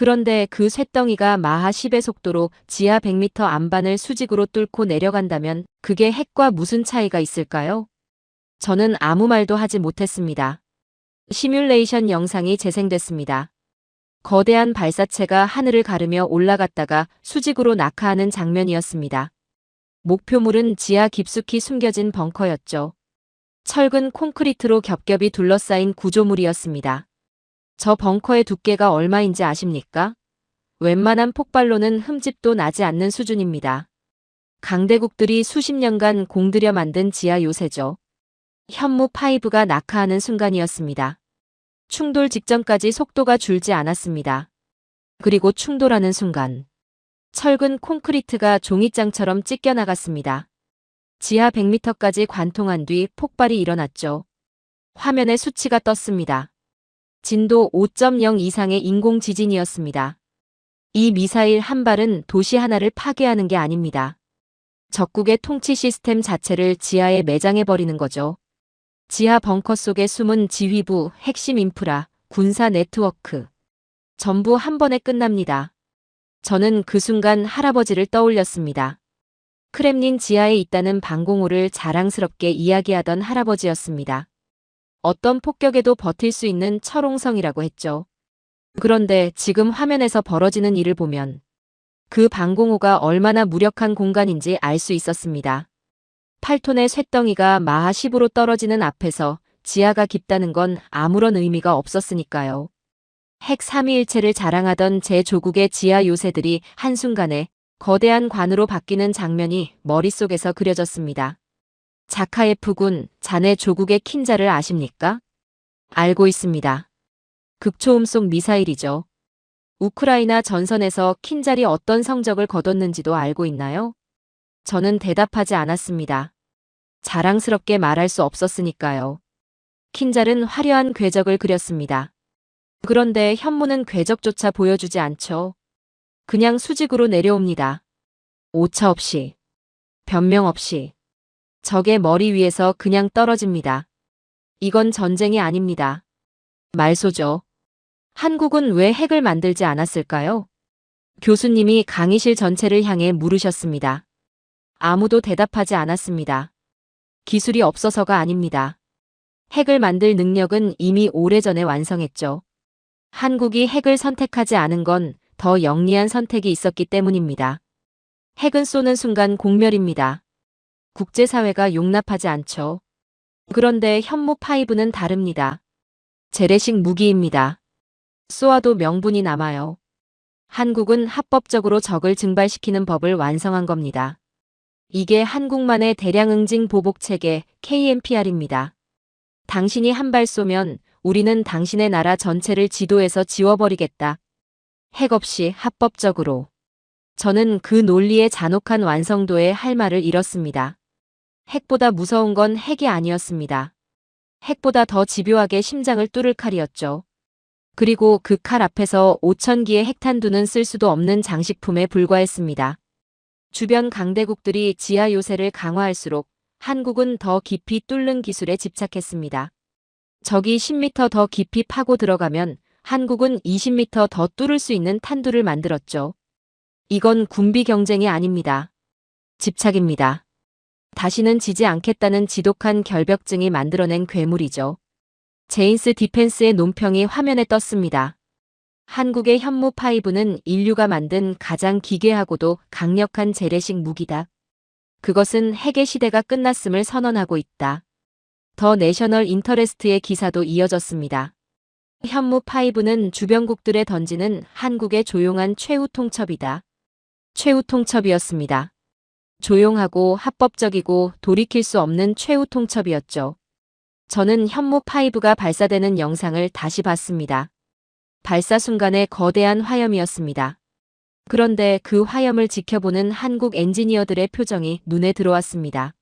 그런데 그 쇳덩이가 마하 10의 속도로 지하 100m 안반을 수직으로 뚫고 내려간다면 그게 핵과 무슨 차이가 있을까요? 저는 아무 말도 하지 못했습니다. 시뮬레이션 영상이 재생됐습니다. 거대한 발사체가 하늘을 가르며 올라갔다가 수직으로 낙하하는 장면이었습니다. 목표물은 지하 깊숙이 숨겨진 벙커였죠. 철근 콘크리트로 겹겹이 둘러싸인 구조물이었습니다. 저 벙커의 두께가 얼마인지 아십니까? 웬만한 폭발로는 흠집도 나지 않는 수준입니다. 강대국들이 수십 년간 공들여 만든 지하 요새죠. 현무 5가 낙하하는 순간이었습니다. 충돌 직전까지 속도가 줄지 않았습니다. 그리고 충돌하는 순간 철근 콘크리트가 종이장처럼 찢겨나갔습니다. 지하 100m까지 관통한 뒤 폭발이 일어났죠. 화면에 수치가 떴습니다. 진도 5.0 이상의 인공 지진이었습니다. 이 미사일 한 발은 도시 하나를 파괴하는 게 아닙니다. 적국의 통치 시스템 자체를 지하에 매장해버리는 거죠. 지하 벙커 속에 숨은 지휘부, 핵심 인프라, 군사 네트워크. 전부 한 번에 끝납니다. 저는 그 순간 할아버지를 떠올렸습니다. 크렘린 지하에 있다는 방공호를 자랑스럽게 이야기하던 할아버지였습니다. 어떤 폭격에도 버틸 수 있는 철옹성이라고 했죠. 그런데 지금 화면에서 벌어지는 일을 보면 그 방공호가 얼마나 무력한 공간인지 알 수 있었습니다. 8톤의 쇳덩이가 마하 10으로 떨어지는 앞에서 지하가 깊다는 건 아무런 의미가 없었으니까요. 핵 3위일체를 자랑하던 제 조국의 지하 요새들이 한순간에 거대한 관으로 바뀌는 장면이 머릿속에서 그려졌습니다. 자카예프군, 자네 조국의 킨자를 아십니까? 알고 있습니다. 극초음속 미사일이죠. 우크라이나 전선에서 킨잘이 어떤 성적을 거뒀는지도 알고 있나요? 저는 대답하지 않았습니다. 자랑스럽게 말할 수 없었으니까요. 킨잘은 화려한 궤적을 그렸습니다. 그런데 현무는 궤적조차 보여주지 않죠. 그냥 수직으로 내려옵니다. 오차 없이, 변명 없이. 적의 머리 위에서 그냥 떨어집니다. 이건 전쟁이 아닙니다. 말소죠. 한국은 왜 핵을 만들지 않았을까요? 교수님이 강의실 전체를 향해 물으셨습니다. 아무도 대답하지 않았습니다. 기술이 없어서가 아닙니다. 핵을 만들 능력은 이미 오래전에 완성했죠. 한국이 핵을 선택하지 않은 건 더 영리한 선택이 있었기 때문입니다. 핵은 쏘는 순간 공멸입니다. 국제사회가 용납하지 않죠. 그런데 현무 5는 다릅니다. 재래식 무기입니다. 쏘아도 명분이 남아요. 한국은 합법적으로 적을 증발시키는 법을 완성한 겁니다. 이게 한국만의 대량 응징 보복 체계 KMPR입니다. 당신이 한 발 쏘면 우리는 당신의 나라 전체를 지도에서 지워버리겠다. 핵 없이 합법적으로. 저는 그 논리의 잔혹한 완성도에 할 말을 잃었습니다. 핵보다 무서운 건 핵이 아니었습니다. 핵보다 더 집요하게 심장을 뚫을 칼이었죠. 그리고 그 칼 앞에서 5,000기의 핵탄두는 쓸 수도 없는 장식품에 불과했습니다. 주변 강대국들이 지하 요새를 강화할수록 한국은 더 깊이 뚫는 기술에 집착했습니다. 적이 10m 더 깊이 파고 들어가면 한국은 20m 더 뚫을 수 있는 탄두를 만들었죠. 이건 군비 경쟁이 아닙니다. 집착입니다. 다시는 지지 않겠다는 지독한 결벽증이 만들어낸 괴물이죠. 제인스 디펜스의 논평이 화면에 떴습니다. 한국의 현무 5는 인류가 만든 가장 기괴하고도 강력한 재래식 무기다. 그것은 핵의 시대가 끝났음을 선언하고 있다. 더 내셔널 인터레스트의 기사도 이어졌습니다. 현무5는 주변국들에 던지는 한국의 조용한 최후 통첩이다. 최후 통첩이었습니다. 조용하고 합법적이고 돌이킬 수 없는 최후 통첩이었죠. 저는 현무5가 발사되는 영상을 다시 봤습니다. 발사 순간의 거대한 화염이었습니다. 그런데 그 화염을 지켜보는 한국 엔지니어들의 표정이 눈에 들어왔습니다.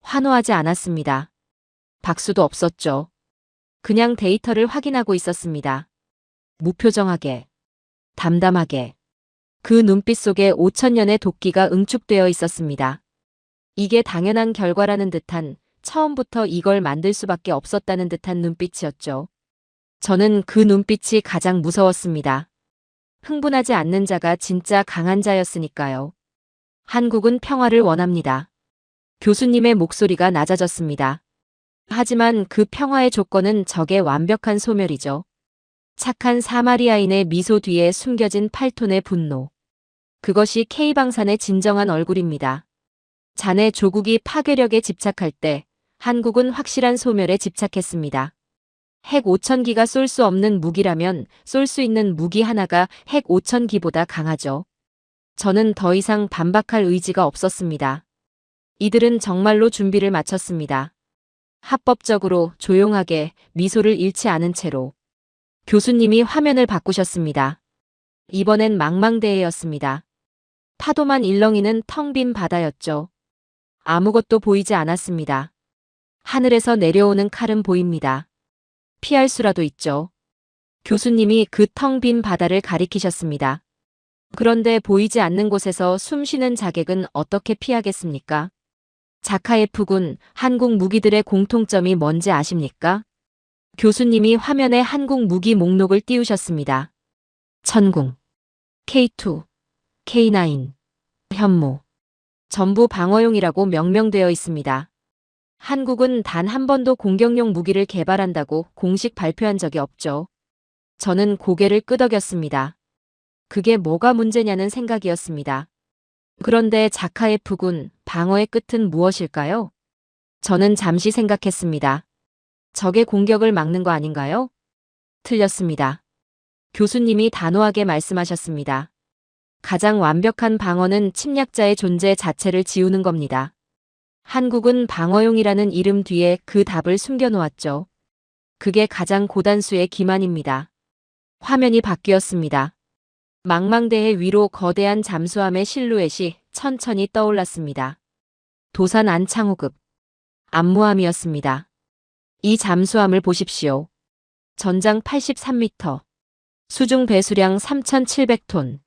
환호하지 않았습니다. 박수도 없었죠. 그냥 데이터를 확인하고 있었습니다. 무표정하게, 담담하게. 그 눈빛 속에 5천년의 도끼가 응축되어 있었습니다. 이게 당연한 결과라는 듯한, 처음부터 이걸 만들 수밖에 없었다는 듯한 눈빛이었죠. 저는 그 눈빛이 가장 무서웠습니다. 흥분하지 않는 자가 진짜 강한 자였으니까요. 한국은 평화를 원합니다. 교수님의 목소리가 낮아졌습니다. 하지만 그 평화의 조건은 적의 완벽한 소멸이죠. 착한 사마리아인의 미소 뒤에 숨겨진 8톤의 분노. 그것이 K방산의 진정한 얼굴입니다. 자네 조국이 파괴력에 집착할 때 한국은 확실한 소멸에 집착했습니다. 핵 5,000기가 쏠 수 없는 무기라면 쏠 수 있는 무기 하나가 핵 5,000기보다 강하죠. 저는 더 이상 반박할 의지가 없었습니다. 이들은 정말로 준비를 마쳤습니다. 합법적으로 조용하게 미소를 잃지 않은 채로. 교수님이 화면을 바꾸셨습니다. 이번엔 망망대해였습니다. 파도만 일렁이는 텅 빈 바다였죠. 아무것도 보이지 않았습니다. 하늘에서 내려오는 칼은 보입니다. 피할 수라도 있죠. 교수님이 그 텅 빈 바다를 가리키셨습니다. 그런데 보이지 않는 곳에서 숨 쉬는 자객은 어떻게 피하겠습니까? 자카예프군, 한국 무기들의 공통점이 뭔지 아십니까? 교수님이 화면에 한국 무기 목록을 띄우셨습니다. 천궁, K2, K9, 현무. 전부 방어용이라고 명명되어 있습니다. 한국은 단 한 번도 공격용 무기를 개발한다고 공식 발표한 적이 없죠. 저는 고개를 끄덕였습니다. 그게 뭐가 문제냐는 생각이었습니다. 그런데 자카예프군, 방어의 끝은 무엇일까요? 저는 잠시 생각했습니다. 적의 공격을 막는 거 아닌가요? 틀렸습니다. 교수님이 단호하게 말씀하셨습니다. 가장 완벽한 방어는 침략자의 존재 자체를 지우는 겁니다. 한국은 방어용이라는 이름 뒤에 그 답을 숨겨놓았죠. 그게 가장 고단수의 기만입니다. 화면이 바뀌었습니다. 망망대해 위로 거대한 잠수함의 실루엣이 천천히 떠올랐습니다. 도산 안창호급 암무함이었습니다. 이 잠수함을 보십시오. 전장 83m, 수중 배수량 3,700톤.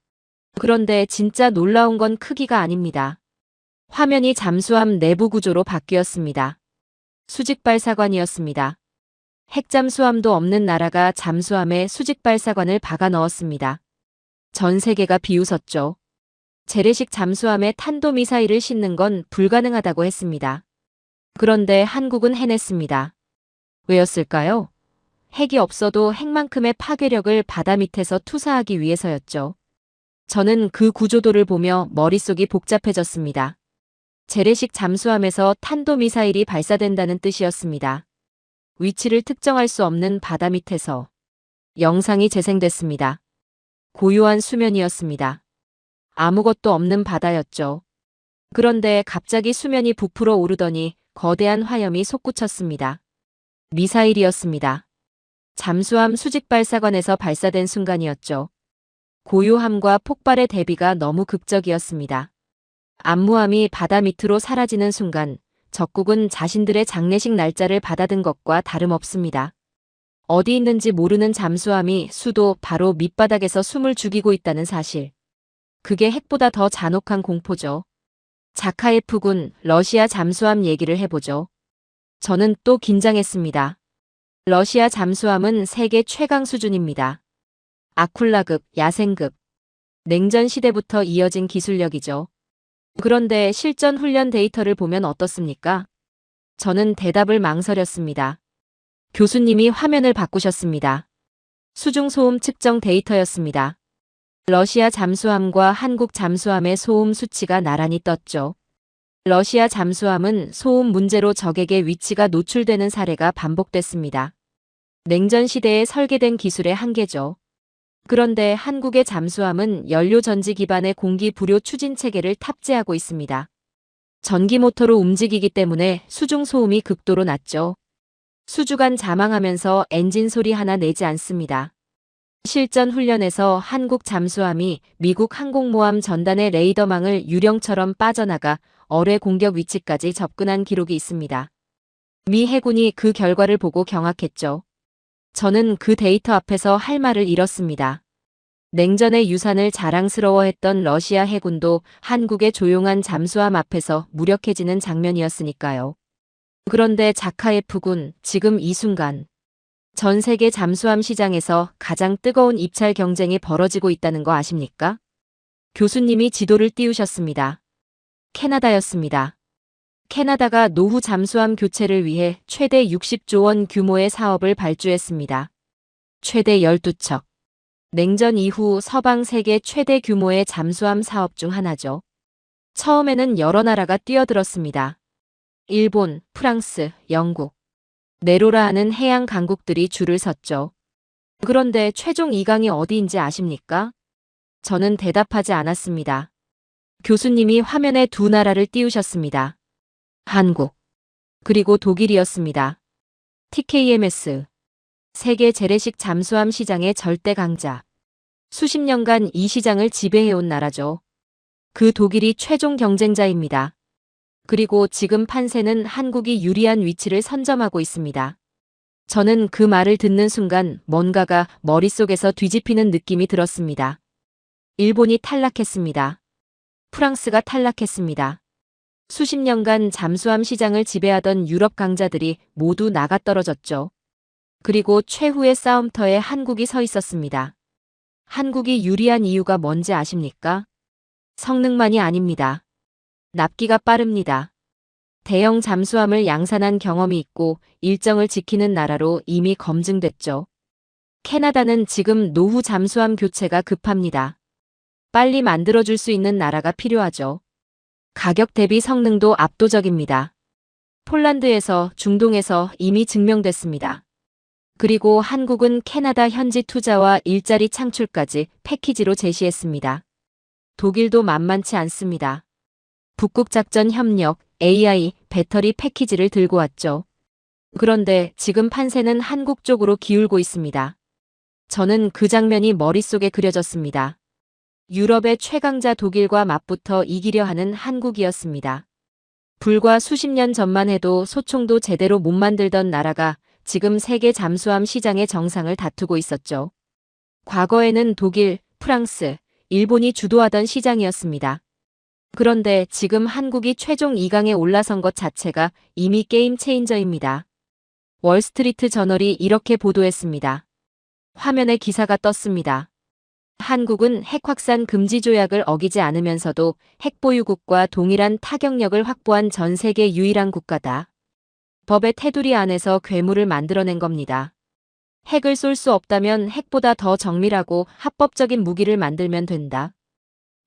그런데 진짜 놀라운 건 크기가 아닙니다. 화면이 잠수함 내부 구조로 바뀌었습니다. 수직발사관이었습니다. 핵잠수함도 없는 나라가 잠수함에 수직발사관을 박아 넣었습니다. 전 세계가 비웃었죠. 재래식 잠수함에 탄도미사일을 싣는 건 불가능하다고 했습니다. 그런데 한국은 해냈습니다. 왜였을까요? 핵이 없어도 핵만큼의 파괴력을 바다 밑에서 투사하기 위해서였죠. 저는 그 구조도를 보며 머릿속이 복잡해졌습니다. 재래식 잠수함에서 탄도미사일이 발사된다는 뜻이었습니다. 위치를 특정할 수 없는 바다 밑에서. 영상이 재생됐습니다. 고요한 수면이었습니다. 아무것도 없는 바다였죠. 그런데 갑자기 수면이 부풀어 오르더니 거대한 화염이 솟구쳤습니다. 미사일이었습니다. 잠수함 수직발사관에서 발사된 순간이었죠. 고요함과 폭발의 대비가 너무 극적이었습니다. 암무함이 바다 밑으로 사라지는 순간 적국은 자신들의 장례식 날짜를 받아든 것과 다름없습니다. 어디 있는지 모르는 잠수함이 수도 바로 밑바닥에서 숨을 죽이고 있다는 사실. 그게 핵보다 더 잔혹한 공포죠. 자카예프군, 러시아 잠수함 얘기를 해보죠. 저는 또 긴장했습니다. 러시아 잠수함은 세계 최강 수준입니다. 아쿨라급, 야생급. 냉전 시대부터 이어진 기술력이죠. 그런데 실전 훈련 데이터를 보면 어떻습니까? 저는 대답을 망설였습니다. 교수님이 화면을 바꾸셨습니다. 수중 소음 측정 데이터였습니다. 러시아 잠수함과 한국 잠수함의 소음 수치가 나란히 떴죠. 러시아 잠수함은 소음 문제로 적에게 위치가 노출되는 사례가 반복됐습니다. 냉전 시대에 설계된 기술의 한계죠. 그런데 한국의 잠수함은 연료 전지 기반의 공기 불요 추진 체계를 탑재하고 있습니다. 전기 모터로 움직이기 때문에 수중 소음이 극도로 낮죠. 수주간 자망하면서 엔진 소리 하나 내지 않습니다. 실전 훈련에서 한국 잠수함이 미국 항공모함 전단의 레이더망을 유령처럼 빠져나가 어뢰 공격 위치까지 접근한 기록이 있습니다. 미 해군이 그 결과를 보고 경악했죠. 저는 그 데이터 앞에서 할 말을 잃었습니다. 냉전의 유산을 자랑스러워했던 러시아 해군도 한국의 조용한 잠수함 앞에서 무력해지는 장면이었으니까요. 그런데 자카예프군, 지금 이 순간 전 세계 잠수함 시장에서 가장 뜨거운 입찰 경쟁이 벌어지고 있다는 거 아십니까? 교수님이 지도를 띄우셨습니다. 캐나다였습니다. 캐나다가 노후 잠수함 교체를 위해 최대 60조 원 규모의 사업을 발주했습니다. 최대 12척. 냉전 이후 서방 세계 최대 규모의 잠수함 사업 중 하나죠. 처음에는 여러 나라가 뛰어들었습니다. 일본, 프랑스, 영국. 네로라 하는 해양 강국들이 줄을 섰죠. 그런데 최종 2강이 어디인지 아십니까? 저는 대답하지 않았습니다. 교수님이 화면에 두 나라를 띄우셨습니다. 한국, 그리고 독일이었습니다. TKMS, 세계 재래식 잠수함 시장의 절대 강자. 수십 년간 이 시장을 지배해온 나라죠. 그 독일이 최종 경쟁자입니다. 그리고 지금 판세는 한국이 유리한 위치를 선점하고 있습니다. 저는 그 말을 듣는 순간 뭔가가 머릿속에서 뒤집히는 느낌이 들었습니다. 일본이 탈락했습니다. 프랑스가 탈락했습니다. 수십 년간 잠수함 시장을 지배하던 유럽 강자들이 모두 나가떨어졌죠. 그리고 최후의 싸움터에 한국이 서 있었습니다. 한국이 유리한 이유가 뭔지 아십니까? 성능만이 아닙니다. 납기가 빠릅니다. 대형 잠수함을 양산한 경험이 있고 일정을 지키는 나라로 이미 검증됐죠. 캐나다는 지금 노후 잠수함 교체가 급합니다. 빨리 만들어줄 수 있는 나라가 필요하죠. 가격 대비 성능도 압도적입니다. 폴란드에서, 중동에서 이미 증명됐습니다. 그리고 한국은 캐나다 현지 투자와 일자리 창출까지 패키지로 제시했습니다. 독일도 만만치 않습니다. 북극작전 협력, AI, 배터리 패키지를 들고 왔죠. 그런데 지금 판세는 한국 쪽으로 기울고 있습니다. 저는 그 장면이 머릿속에 그려졌습니다. 유럽의 최강자 독일과 맞붙어 이기려 하는 한국이었습니다. 불과 수십 년 전만 해도 소총도 제대로 못 만들던 나라가 지금 세계 잠수함 시장의 정상을 다투고 있었죠. 과거에는 독일, 프랑스, 일본이 주도하던 시장이었습니다. 그런데 지금 한국이 최종 2강에 올라선 것 자체가 이미 게임 체인저입니다. 월스트리트 저널이 이렇게 보도했습니다. 화면에 기사가 떴습니다. 한국은 핵 확산 금지 조약을 어기지 않으면서도 핵 보유국과 동일한 타격력을 확보한 전 세계 유일한 국가다. 법의 테두리 안에서 괴물을 만들어낸 겁니다. 핵을 쏠 수 없다면 핵보다 더 정밀하고 합법적인 무기를 만들면 된다.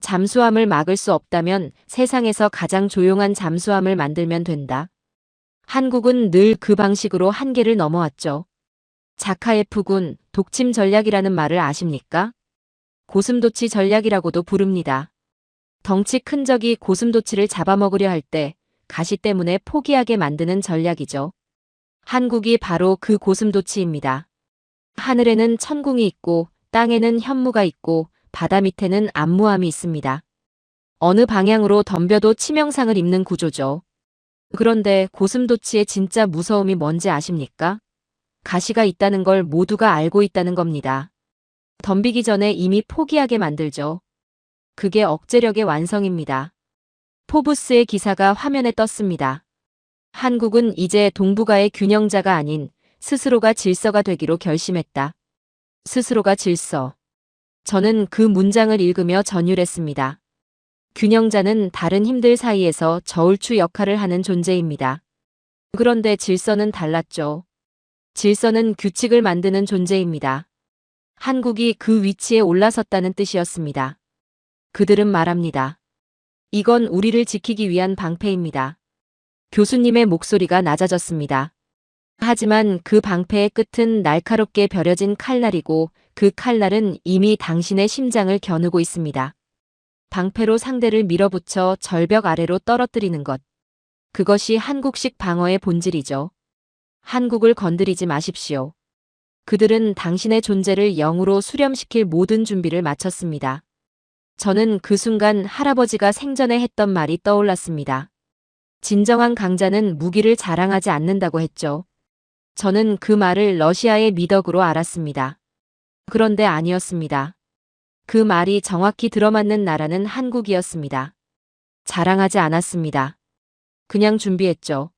잠수함을 막을 수 없다면 세상에서 가장 조용한 잠수함을 만들면 된다. 한국은 늘 그 방식으로 한계를 넘어왔죠. 자카예프군, 독침 전략이라는 말을 아십니까? 고슴도치 전략이라고도 부릅니다. 덩치 큰 적이 고슴도치를 잡아먹으려 할 때 가시 때문에 포기하게 만드는 전략이죠. 한국이 바로 그 고슴도치입니다. 하늘에는 천궁이 있고 땅에는 현무가 있고 바다 밑에는 암무함이 있습니다. 어느 방향으로 덤벼도 치명상을 입는 구조죠. 그런데 고슴도치의 진짜 무서움이 뭔지 아십니까? 가시가 있다는 걸 모두가 알고 있다는 겁니다. 덤비기 전에 이미 포기하게 만들죠. 그게 억제력의 완성입니다. 포브스의 기사가 화면에 떴습니다. 한국은 이제 동북아의 균형자가 아닌 스스로가 질서가 되기로 결심했다. 스스로가 질서. 저는 그 문장을 읽으며 전율했습니다. 균형자는 다른 힘들 사이에서 저울추 역할을 하는 존재입니다. 그런데 질서는 달랐죠. 질서는 규칙을 만드는 존재입니다. 한국이 그 위치에 올라섰다는 뜻이었습니다. 그들은 말합니다. 이건 우리를 지키기 위한 방패입니다. 교수님의 목소리가 낮아졌습니다. 하지만 그 방패의 끝은 날카롭게 벼려진 칼날이고 그 칼날은 이미 당신의 심장을 겨누고 있습니다. 방패로 상대를 밀어붙여 절벽 아래로 떨어뜨리는 것. 그것이 한국식 방어의 본질이죠. 한국을 건드리지 마십시오. 그들은 당신의 존재를 영으로 수렴시킬 모든 준비를 마쳤습니다. 저는 그 순간 할아버지가 생전에 했던 말이 떠올랐습니다. 진정한 강자는 무기를 자랑하지 않는다고 했죠. 저는 그 말을 러시아의 미덕으로 알았습니다. 그런데 아니었습니다. 그 말이 정확히 들어맞는 나라는 한국이었습니다. 자랑하지 않았습니다. 그냥 준비했죠.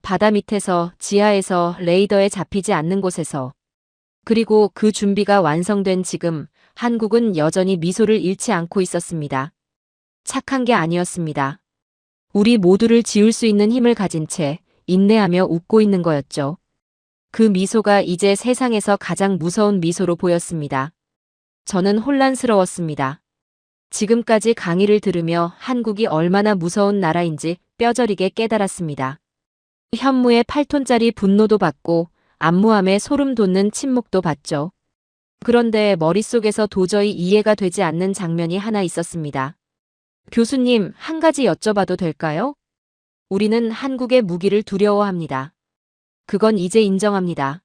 바다 밑에서, 지하에서, 레이더에 잡히지 않는 곳에서. 그리고 그 준비가 완성된 지금 한국은 여전히 미소를 잃지 않고 있었습니다. 착한 게 아니었습니다. 우리 모두를 지울 수 있는 힘을 가진 채 인내하며 웃고 있는 거였죠. 그 미소가 이제 세상에서 가장 무서운 미소로 보였습니다. 저는 혼란스러웠습니다. 지금까지 강의를 들으며 한국이 얼마나 무서운 나라인지 뼈저리게 깨달았습니다. 현무의 8톤짜리 분노도 받고 안무함에 소름 돋는 침묵도 봤죠. 그런데 머릿속에서 도저히 이해가 되지 않는 장면이 하나 있었습니다. 교수님, 한 가지 여쭤봐도 될까요? 우리는 한국의 무기를 두려워합니다. 그건 이제 인정합니다.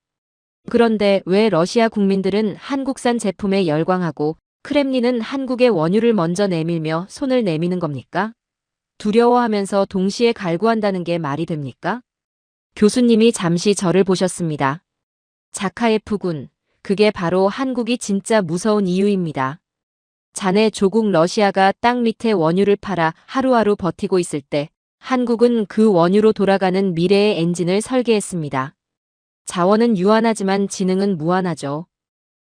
그런데 왜 러시아 국민들은 한국산 제품에 열광하고 크렘린은 한국의 원유를 먼저 내밀며 손을 내미는 겁니까? 두려워하면서 동시에 갈구한다는 게 말이 됩니까? 교수님이 잠시 저를 보셨습니다. 자카예프 군, 그게 바로 한국이 진짜 무서운 이유입니다. 자네 조국 러시아가 땅 밑에 원유를 팔아 하루하루 버티고 있을 때 한국은 그 원유로 돌아가는 미래의 엔진을 설계했습니다. 자원은 유한하지만 지능은 무한하죠.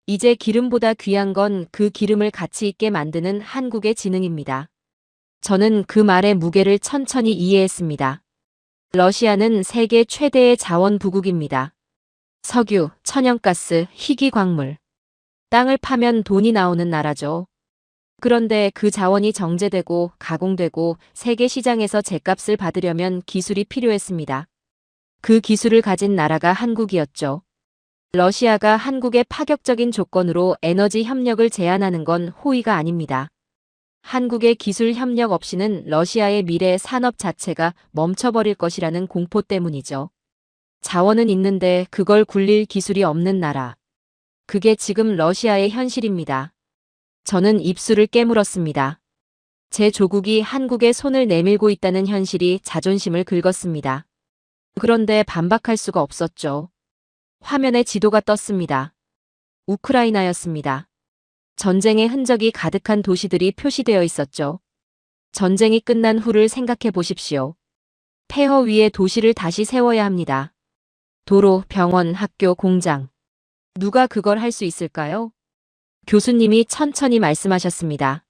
이제 기름보다 귀한 건 그 기름을 가치 있게 만드는 한국의 지능입니다. 저는 그 말의 무게를 천천히 이해했습니다. 러시아는 세계 최대의 자원 부국입니다. 석유, 천연가스, 희귀광물. 땅을 파면 돈이 나오는 나라죠. 그런데 그 자원이 정제되고 가공되고 세계 시장에서 죗값을 받으려면 기술이 필요했습니다. 그 기술을 가진 나라가 한국이었죠. 러시아가 한국의 파격적인 조건으로 에너지 협력을 제한하는 건 호의가 아닙니다. 한국의 기술 협력 없이는 러시아의 미래 산업 자체가 멈춰버릴 것이라는 공포 때문이죠. 자원은 있는데 그걸 굴릴 기술이 없는 나라. 그게 지금 러시아의 현실입니다. 저는 입술을 깨물었습니다. 제 조국이 한국에 손을 내밀고 있다는 현실이 자존심을 긁었습니다. 그런데 반박할 수가 없었죠. 화면에 지도가 떴습니다. 우크라이나였습니다. 전쟁의 흔적이 가득한 도시들이 표시되어 있었죠. 전쟁이 끝난 후를 생각해 보십시오. 폐허 위에 도시를 다시 세워야 합니다. 도로, 병원, 학교, 공장. 누가 그걸 할 수 있을까요? 교수님이 천천히 말씀하셨습니다.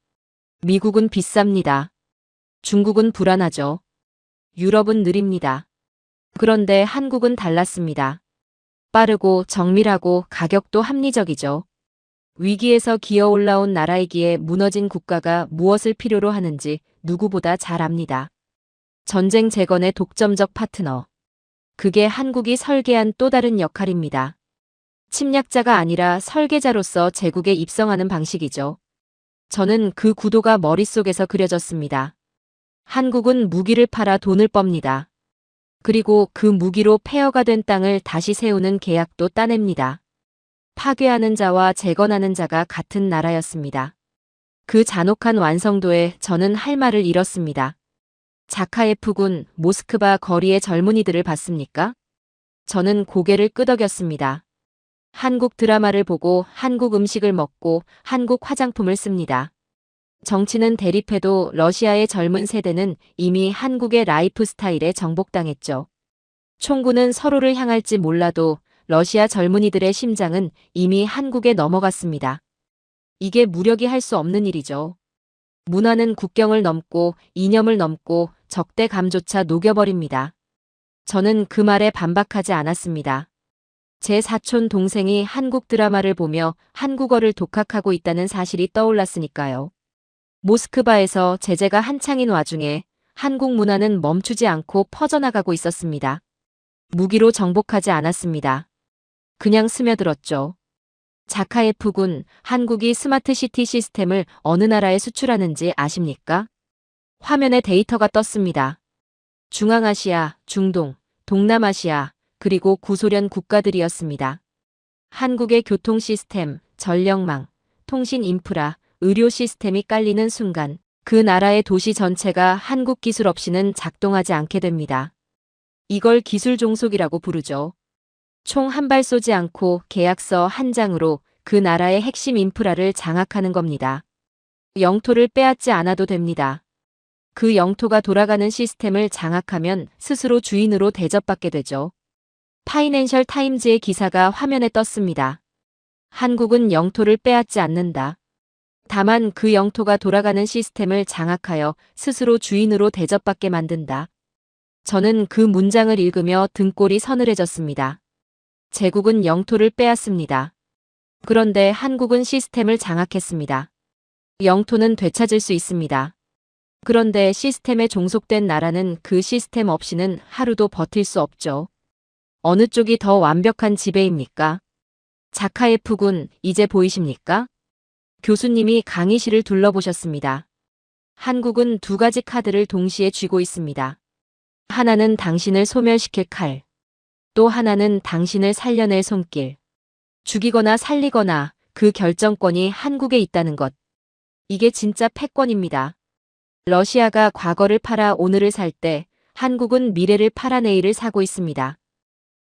미국은 비쌉니다. 중국은 불안하죠. 유럽은 느립니다. 그런데 한국은 달랐습니다. 빠르고 정밀하고 가격도 합리적이죠. 위기에서 기어 올라온 나라이기에 무너진 국가가 무엇을 필요로 하는지 누구보다 잘 압니다. 전쟁 재건의 독점적 파트너. 그게 한국이 설계한 또 다른 역할입니다. 침략자가 아니라 설계자로서 제국에 입성하는 방식이죠. 저는 그 구도가 머릿속에서 그려졌습니다. 한국은 무기를 팔아 돈을 멉니다. 그리고 그 무기로 폐허가 된 땅을 다시 세우는 계약도 따냅니다. 파괴하는 자와 재건하는 자가 같은 나라였습니다. 그 잔혹한 완성도에 저는 할 말을 잃었습니다. 자카예프 군, 모스크바 거리의 젊은이들을 봤습니까? 저는 고개를 끄덕였습니다. 한국 드라마를 보고 한국 음식을 먹고 한국 화장품을 씁니다. 정치는 대립해도 러시아의 젊은 세대는 이미 한국의 라이프 스타일에 정복당했죠. 총구는 서로를 향할지 몰라도 러시아 젊은이들의 심장은 이미 한국에 넘어갔습니다. 이게 무력이 할 수 없는 일이죠. 문화는 국경을 넘고 이념을 넘고 적대감조차 녹여버립니다. 저는 그 말에 반박하지 않았습니다. 제 사촌 동생이 한국 드라마를 보며 한국어를 독학하고 있다는 사실이 떠올랐으니까요. 모스크바에서 제재가 한창인 와중에 한국 문화는 멈추지 않고 퍼져나가고 있었습니다. 무기로 정복하지 않았습니다. 그냥 스며들었죠. 자카예프군, 한국이 스마트시티 시스템을 어느 나라에 수출하는지 아십니까? 화면에 데이터가 떴습니다. 중앙아시아, 중동, 동남아시아, 그리고 구소련 국가들이었습니다. 한국의 교통 시스템, 전력망, 통신 인프라, 의료 시스템이 깔리는 순간 그 나라의 도시 전체가 한국 기술 없이는 작동하지 않게 됩니다. 이걸 기술 종속이라고 부르죠. 총 한 발 쏘지 않고 계약서 한 장으로 그 나라의 핵심 인프라를 장악하는 겁니다. 영토를 빼앗지 않아도 됩니다. 그 영토가 돌아가는 시스템을 장악하면 스스로 주인으로 대접받게 되죠. 파이낸셜 타임즈의 기사가 화면에 떴습니다. 한국은 영토를 빼앗지 않는다. 다만 그 영토가 돌아가는 시스템을 장악하여 스스로 주인으로 대접받게 만든다. 저는 그 문장을 읽으며 등골이 서늘해졌습니다. 제국은 영토를 빼앗습니다. 그런데 한국은 시스템을 장악했습니다. 영토는 되찾을 수 있습니다. 그런데 시스템에 종속된 나라는 그 시스템 없이는 하루도 버틸 수 없죠. 어느 쪽이 더 완벽한 지배입니까? 자카예프군, 이제 보이십니까? 교수님이 강의실을 둘러보셨습니다. 한국은 두 가지 카드를 동시에 쥐고 있습니다. 하나는 당신을 소멸시킬 칼. 또 하나는 당신을 살려낼 손길. 죽이거나 살리거나 그 결정권이 한국에 있다는 것. 이게 진짜 패권입니다. 러시아가 과거를 팔아 오늘을 살 때 한국은 미래를 팔아 내일을 사고 있습니다.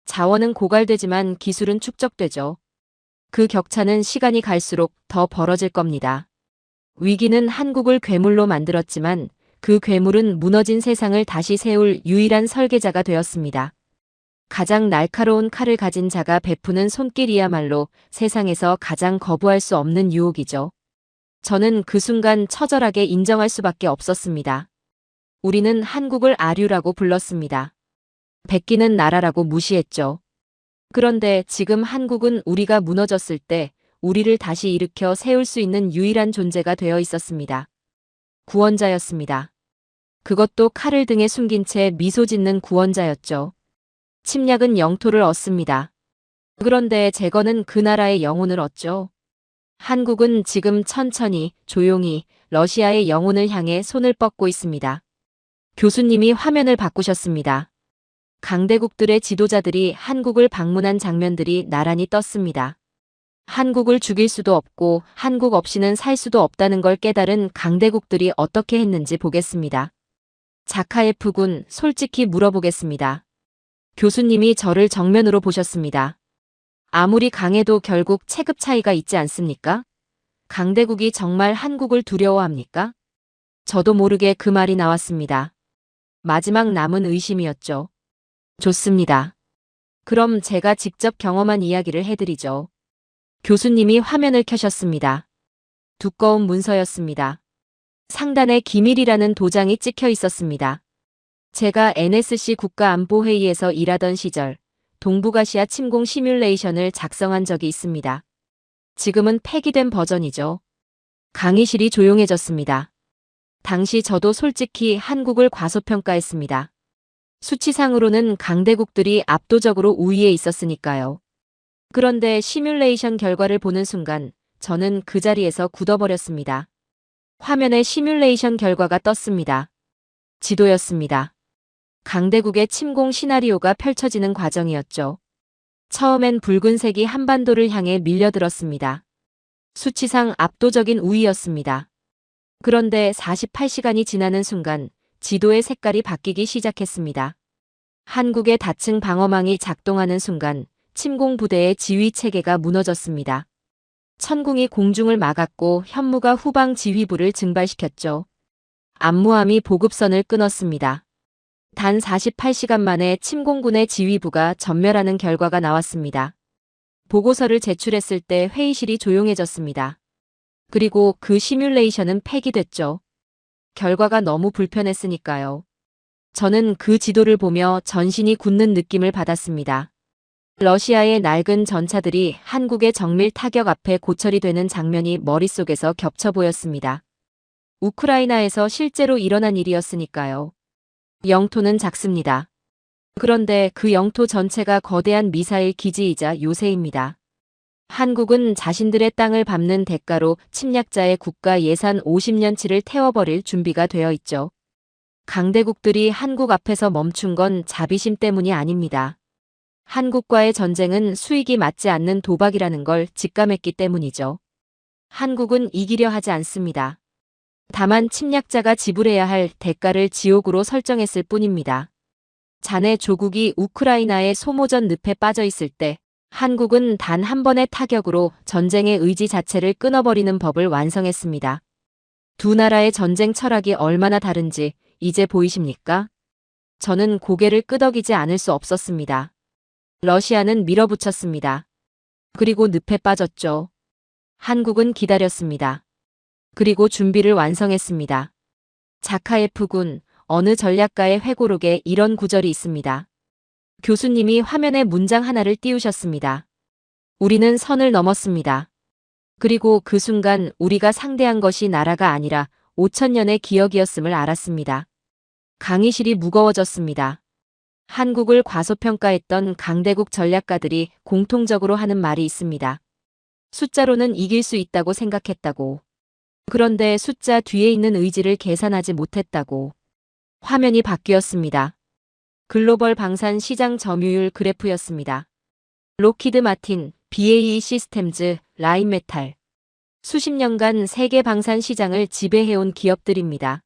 자원은 고갈되지만 기술은 축적되죠. 그 격차는 시간이 갈수록 더 벌어질 겁니다. 위기는 한국을 괴물로 만들었지만 그 괴물은 무너진 세상을 다시 세울 유일한 설계자가 되었습니다. 가장 날카로운 칼을 가진 자가 베푸는 손길이야말로 세상에서 가장 거부할 수 없는 유혹이죠. 저는 그 순간 처절하게 인정할 수밖에 없었습니다. 우리는 한국을 아류라고 불렀습니다. 베끼는 나라라고 무시했죠. 그런데 지금 한국은 우리가 무너졌을 때 우리를 다시 일으켜 세울 수 있는 유일한 존재가 되어 있었습니다. 구원자였습니다. 그것도 칼을 등에 숨긴 채 미소 짓는 구원자였죠. 침략은 영토를 얻습니다. 그런데 제거는 그 나라의 영혼을 얻죠. 한국은 지금 천천히, 조용히 러시아의 영혼을 향해 손을 뻗고 있습니다. 교수님이 화면을 바꾸셨습니다. 강대국들의 지도자들이 한국을 방문한 장면들이 나란히 떴습니다. 한국을 죽일 수도 없고 한국 없이는 살 수도 없다는 걸 깨달은 강대국들이 어떻게 했는지 보겠습니다. 자카예프군, 솔직히 물어보겠습니다. 교수님이 저를 정면으로 보셨습니다. 아무리 강해도 결국 체급 차이가 있지 않습니까? 강대국이 정말 한국을 두려워합니까? 저도 모르게 그 말이 나왔습니다. 마지막 남은 의심이었죠. 좋습니다. 그럼 제가 직접 경험한 이야기를 해드리죠. 교수님이 화면을 켜셨습니다. 두꺼운 문서였습니다. 상단에 기밀이라는 도장이 찍혀 있었습니다. 제가 NSC 국가안보회의에서 일하던 시절 동북아시아 침공 시뮬레이션을 작성한 적이 있습니다. 지금은 폐기된 버전이죠. 강의실이 조용해졌습니다. 당시 저도 솔직히 한국을 과소평가했습니다. 수치상으로는 강대국들이 압도적으로 우위에 있었으니까요. 그런데 시뮬레이션 결과를 보는 순간 저는 그 자리에서 굳어버렸습니다. 화면에 시뮬레이션 결과가 떴습니다. 지도였습니다. 강대국의 침공 시나리오가 펼쳐지는 과정이었죠. 처음엔 붉은색이 한반도를 향해 밀려들었습니다. 수치상 압도적인 우위였습니다. 그런데 48시간이 지나는 순간 지도의 색깔이 바뀌기 시작했습니다. 한국의 다층 방어망이 작동하는 순간 침공 부대의 지휘 체계가 무너졌습니다. 천궁이 공중을 막았고 현무가 후방 지휘부를 증발시켰죠. 암무함이 보급선을 끊었습니다. 단 48시간 만에 침공군의 지휘부가 전멸하는 결과가 나왔습니다. 보고서를 제출했을 때 회의실이 조용해졌습니다. 그리고 그 시뮬레이션은 폐기됐죠. 결과가 너무 불편했으니까요. 저는 그 지도를 보며 전신이 굳는 느낌을 받았습니다. 러시아의 낡은 전차들이 한국의 정밀 타격 앞에 고철이 되는 장면이 머릿속에서 겹쳐 보였습니다. 우크라이나에서 실제로 일어난 일이었으니까요. 영토는 작습니다. 그런데 그 영토 전체가 거대한 미사일 기지이자 요새입니다. 한국은 자신들의 땅을 밟는 대가로 침략자의 국가 예산 50년치를 태워버릴 준비가 되어 있죠. 강대국들이 한국 앞에서 멈춘 건 자비심 때문이 아닙니다. 한국과의 전쟁은 수익이 맞지 않는 도박이라는 걸 직감했기 때문이죠. 한국은 이기려 하지 않습니다. 다만 침략자가 지불해야 할 대가를 지옥으로 설정했을 뿐입니다. 자네 조국이 우크라이나의 소모전 늪에 빠져 있을 때 한국은 단 한 번의 타격으로 전쟁의 의지 자체를 끊어버리는 법을 완성했습니다. 두 나라의 전쟁 철학이 얼마나 다른지 이제 보이십니까? 저는 고개를 끄덕이지 않을 수 없었습니다. 러시아는 밀어붙였습니다. 그리고 늪에 빠졌죠. 한국은 기다렸습니다. 그리고 준비를 완성했습니다. 자카예프군, 어느 전략가의 회고록에 이런 구절이 있습니다. 교수님이 화면에 문장 하나를 띄우셨습니다. 우리는 선을 넘었습니다. 그리고 그 순간 우리가 상대한 것이 나라가 아니라 5천년의 기억이었음을 알았습니다. 강의실이 무거워졌습니다. 한국을 과소평가했던 강대국 전략가들이 공통적으로 하는 말이 있습니다. 숫자로는 이길 수 있다고 생각했다고. 그런데 숫자 뒤에 있는 의지를 계산하지 못했다고. 화면이 바뀌었습니다. 글로벌 방산 시장 점유율 그래프였습니다. 록히드 마틴, BAE 시스템즈, 라인메탈. 수십 년간 세계 방산 시장을 지배해온 기업들입니다.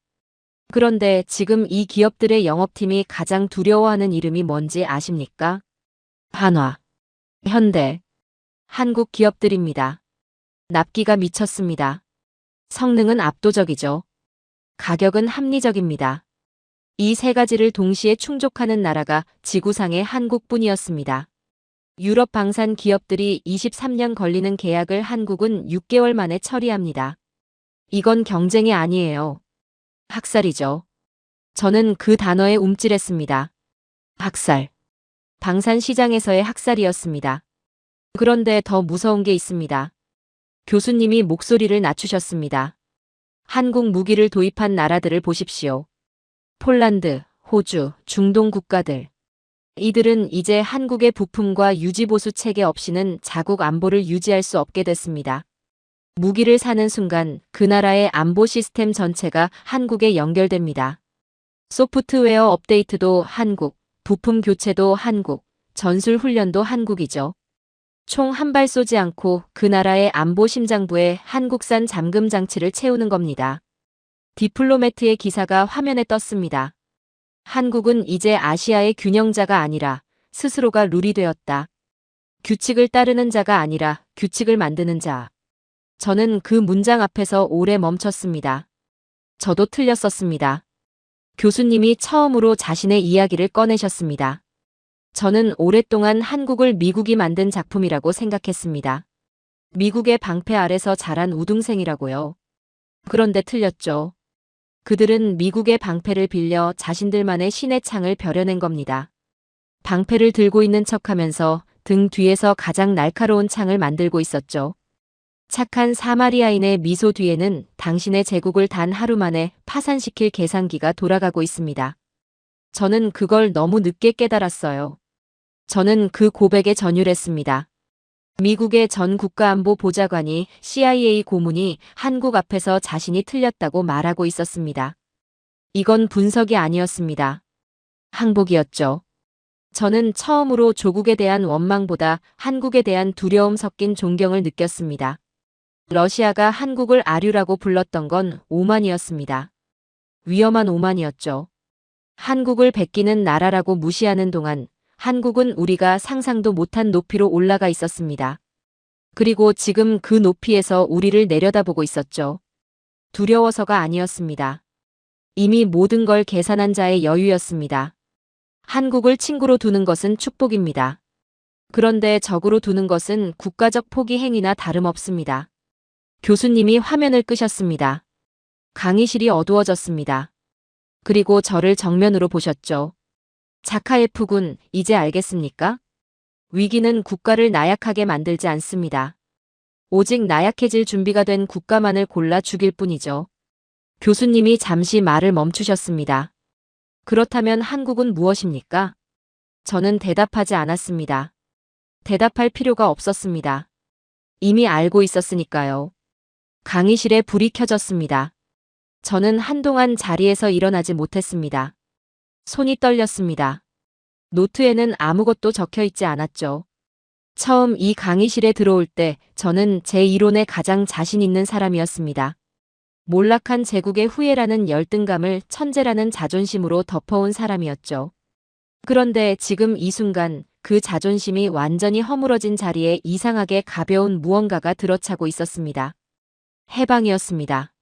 그런데 지금 이 기업들의 영업팀이 가장 두려워하는 이름이 뭔지 아십니까? 한화, 현대, 한국 기업들입니다. 납기가 미쳤습니다. 성능은 압도적이죠. 가격은 합리적입니다. 이 세 가지를 동시에 충족하는 나라가 지구상의 한국뿐이었습니다. 유럽 방산 기업들이 23년 걸리는 계약을 한국은 6개월 만에 처리합니다. 이건 경쟁이 아니에요. 학살이죠. 저는 그 단어에 움찔했습니다. 학살. 방산 시장에서의 학살이었습니다. 그런데 더 무서운 게 있습니다. 교수님이 목소리를 낮추셨습니다. 한국 무기를 도입한 나라들을 보십시오. 폴란드, 호주, 중동 국가들. 이들은 이제 한국의 부품과 유지보수 체계 없이는 자국 안보를 유지할 수 없게 됐습니다. 무기를 사는 순간 그 나라의 안보 시스템 전체가 한국에 연결됩니다. 소프트웨어 업데이트도 한국, 부품 교체도 한국, 전술 훈련도 한국이죠. 총 한 발 쏘지 않고 그 나라의 안보 심장부에 한국산 잠금 장치를 채우는 겁니다. 디플로매트의 기사가 화면에 떴습니다. 한국은 이제 아시아의 균형자가 아니라 스스로가 룰이 되었다. 규칙을 따르는 자가 아니라 규칙을 만드는 자. 저는 그 문장 앞에서 오래 멈췄습니다. 저도 틀렸었습니다. 교수님이 처음으로 자신의 이야기를 꺼내셨습니다. 저는 오랫동안 한국을 미국이 만든 작품이라고 생각했습니다. 미국의 방패 아래서 자란 우등생이라고요. 그런데 틀렸죠. 그들은 미국의 방패를 빌려 자신들만의 신의 창을 벼려낸 겁니다. 방패를 들고 있는 척하면서 등 뒤에서 가장 날카로운 창을 만들고 있었죠. 착한 사마리아인의 미소 뒤에는 당신의 제국을 단 하루 만에 파산시킬 계산기가 돌아가고 있습니다. 저는 그걸 너무 늦게 깨달았어요. 저는 그 고백에 전율했습니다. 미국의 전 국가안보 보좌관이 CIA 고문이 한국 앞에서 자신이 틀렸다고 말하고 있었습니다. 이건 분석이 아니었습니다. 항복이었죠. 저는 처음으로 조국에 대한 원망보다 한국에 대한 두려움 섞인 존경을 느꼈습니다. 러시아가 한국을 아류라고 불렀던 건 오만이었습니다. 위험한 오만이었죠. 한국을 베끼는 나라라고 무시하는 동안 한국은 우리가 상상도 못한 높이로 올라가 있었습니다. 그리고 지금 그 높이에서 우리를 내려다보고 있었죠. 두려워서가 아니었습니다. 이미 모든 걸 계산한 자의 여유였습니다. 한국을 친구로 두는 것은 축복입니다. 그런데 적으로 두는 것은 국가적 포기 행위나 다름없습니다. 교수님이 화면을 끄셨습니다. 강의실이 어두워졌습니다. 그리고 저를 정면으로 보셨죠. 자카예프군, 이제 알겠습니까? 위기는 국가를 나약하게 만들지 않습니다. 오직 나약해질 준비가 된 국가만을 골라 죽일 뿐이죠. 교수님이 잠시 말을 멈추셨습니다. 그렇다면 한국은 무엇입니까? 저는 대답하지 않았습니다. 대답할 필요가 없었습니다. 이미 알고 있었으니까요. 강의실에 불이 켜졌습니다. 저는 한동안 자리에서 일어나지 못했습니다. 손이 떨렸습니다. 노트에는 아무것도 적혀 있지 않았죠. 처음 이 강의실에 들어올 때 저는 제 이론에 가장 자신 있는 사람이었습니다. 몰락한 제국의 후예라는 열등감을 천재라는 자존심으로 덮어온 사람이었죠. 그런데 지금 이 순간 그 자존심이 완전히 허물어진 자리에 이상하게 가벼운 무언가가 들어차고 있었습니다. 해방이었습니다.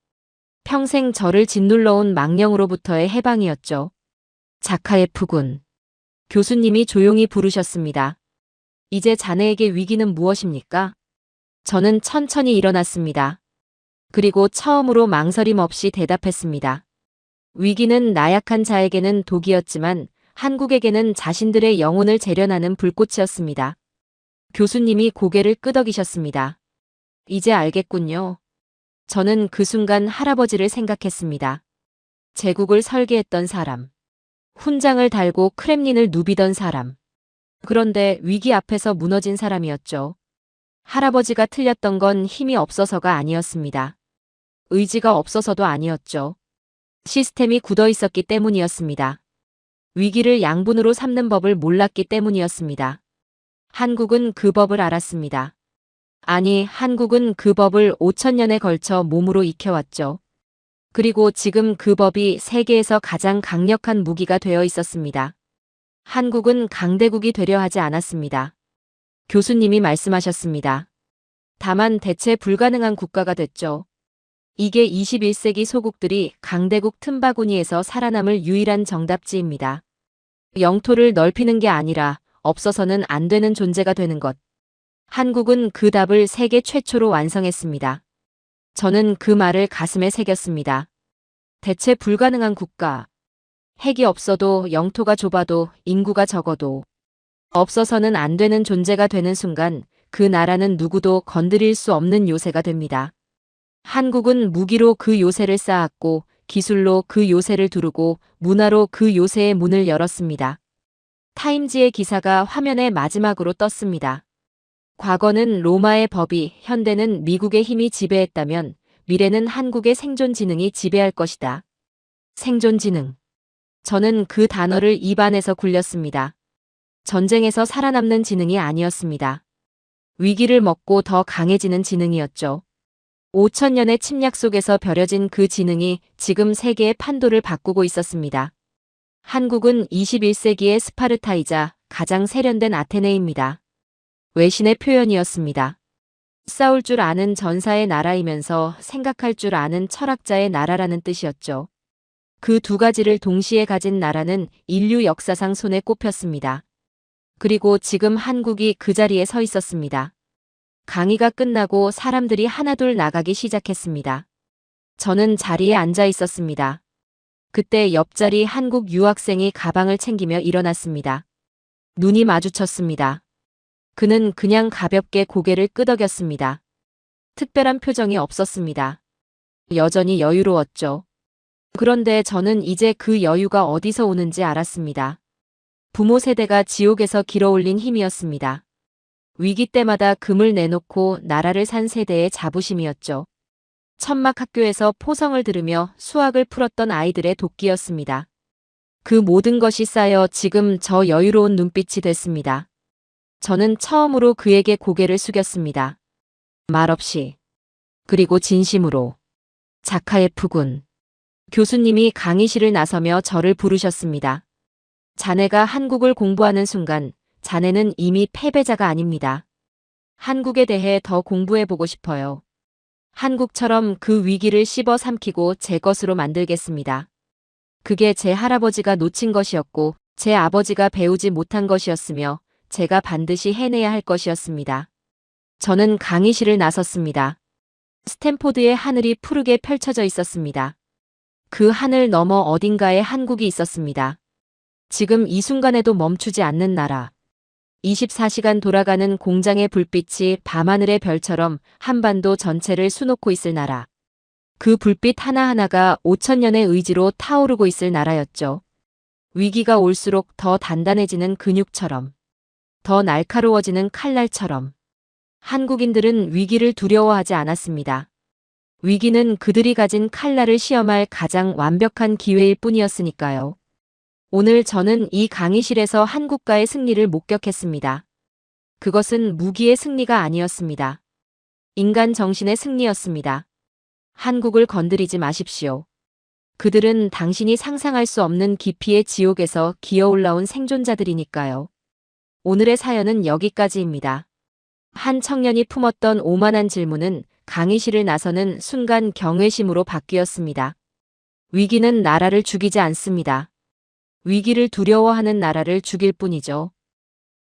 평생 저를 짓눌러온 망령으로부터의 해방이었죠. 자카예프군. 교수님이 조용히 부르셨습니다. 이제 자네에게 위기는 무엇입니까? 저는 천천히 일어났습니다. 그리고 처음으로 망설임 없이 대답했습니다. 위기는 나약한 자에게는 독이었지만 한국에게는 자신들의 영혼을 재련하는 불꽃이었습니다. 교수님이 고개를 끄덕이셨습니다. 이제 알겠군요. 저는 그 순간 할아버지를 생각했습니다. 제국을 설계했던 사람. 훈장을 달고 크렘린을 누비던 사람. 그런데 위기 앞에서 무너진 사람이었죠. 할아버지가 틀렸던 건 힘이 없어서가 아니었습니다. 의지가 없어서도 아니었죠. 시스템이 굳어 있었기 때문이었습니다. 위기를 양분으로 삼는 법을 몰랐기 때문이었습니다. 한국은 그 법을 알았습니다. 아니, 한국은 그 법을 5,000년에 걸쳐 몸으로 익혀왔죠. 그리고 지금 그 법이 세계에서 가장 강력한 무기가 되어 있었습니다. 한국은 강대국이 되려 하지 않았습니다. 교수님이 말씀하셨습니다. 다만 대체 불가능한 국가가 됐죠. 이게 21세기 소국들이 강대국 틈바구니에서 살아남을 유일한 정답지입니다. 영토를 넓히는 게 아니라 없어서는 안 되는 존재가 되는 것. 한국은 그 답을 세계 최초로 완성했습니다. 저는 그 말을 가슴에 새겼습니다. 대체 불가능한 국가. 핵이 없어도 영토가 좁아도 인구가 적어도 없어서는 안 되는 존재가 되는 순간 그 나라는 누구도 건드릴 수 없는 요새가 됩니다. 한국은 무기로 그 요새를 쌓았고 기술로 그 요새를 두르고 문화로 그 요새의 문을 열었습니다. 타임지의 기사가 화면에 마지막으로 떴습니다. 과거는 로마의 법이, 현대는 미국의 힘이 지배했다면 미래는 한국의 생존 지능이 지배할 것이다. 생존 지능. 저는 그 단어를 입안에서 굴렸습니다. 전쟁에서 살아남는 지능이 아니었습니다. 위기를 먹고 더 강해지는 지능이었죠. 5,000년의 침략 속에서 벼려진 그 지능이 지금 세계의 판도를 바꾸고 있었습니다. 한국은 21세기의 스파르타이자 가장 세련된 아테네입니다. 외신의 표현이었습니다. 싸울 줄 아는 전사의 나라이면서 생각할 줄 아는 철학자의 나라라는 뜻이었죠. 그 두 가지를 동시에 가진 나라는 인류 역사상 손에 꼽혔습니다. 그리고 지금 한국이 그 자리에 서 있었습니다. 강의가 끝나고 사람들이 하나둘 나가기 시작했습니다. 저는 자리에 앉아 있었습니다. 그때 옆자리 한국 유학생이 가방을 챙기며 일어났습니다. 눈이 마주쳤습니다. 그는 그냥 가볍게 고개를 끄덕였습니다. 특별한 표정이 없었습니다. 여전히 여유로웠죠. 그런데 저는 이제 그 여유가 어디서 오는지 알았습니다. 부모 세대가 지옥에서 길어올린 힘이었습니다. 위기 때마다 금을 내놓고 나라를 산 세대의 자부심이었죠. 천막 학교에서 포성을 들으며 수학을 풀었던 아이들의 도끼였습니다. 그 모든 것이 쌓여 지금 저 여유로운 눈빛이 됐습니다. 저는 처음으로 그에게 고개를 숙였습니다. 말없이. 그리고 진심으로. 자카예프군. 교수님이 강의실을 나서며 저를 부르셨습니다. 자네가 한국을 공부하는 순간 자네는 이미 패배자가 아닙니다. 한국에 대해 더 공부해보고 싶어요. 한국처럼 그 위기를 씹어 삼키고 제 것으로 만들겠습니다. 그게 제 할아버지가 놓친 것이었고 제 아버지가 배우지 못한 것이었으며 제가 반드시 해내야 할 것이었습니다. 저는 강의실을 나섰습니다. 스탠포드의 하늘이 푸르게 펼쳐져 있었습니다. 그 하늘 너머 어딘가에 한국이 있었습니다. 지금 이 순간에도 멈추지 않는 나라. 24시간 돌아가는 공장의 불빛이 밤하늘의 별처럼 한반도 전체를 수놓고 있을 나라. 그 불빛 하나하나가 5천년의 의지로 타오르고 있을 나라였죠. 위기가 올수록 더 단단해지는 근육처럼, 더 날카로워지는 칼날처럼. 한국인들은 위기를 두려워하지 않았습니다. 위기는 그들이 가진 칼날을 시험할 가장 완벽한 기회일 뿐이었으니까요. 오늘 저는 이 강의실에서 한국과의 승리를 목격했습니다. 그것은 무기의 승리가 아니었습니다. 인간 정신의 승리였습니다. 한국을 건드리지 마십시오. 그들은 당신이 상상할 수 없는 깊이의 지옥에서 기어 올라온 생존자들이니까요. 오늘의 사연은 여기까지입니다. 한 청년이 품었던 오만한 질문은 강의실을 나서는 순간 경외심으로 바뀌었습니다. 위기는 나라를 죽이지 않습니다. 위기를 두려워하는 나라를 죽일 뿐이죠.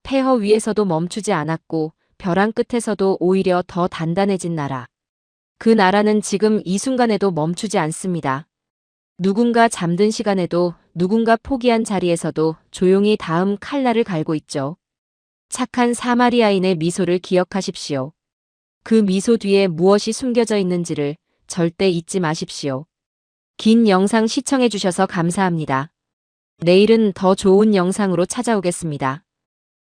폐허 위에서도 멈추지 않았고 벼랑 끝에서도 오히려 더 단단해진 나라. 그 나라는 지금 이 순간에도 멈추지 않습니다. 누군가 잠든 시간에도, 누군가 포기한 자리에서도 조용히 다음 칼날을 갈고 있죠. 착한 사마리아인의 미소를 기억하십시오. 그 미소 뒤에 무엇이 숨겨져 있는지를 절대 잊지 마십시오. 긴 영상 시청해주셔서 감사합니다. 내일은 더 좋은 영상으로 찾아오겠습니다.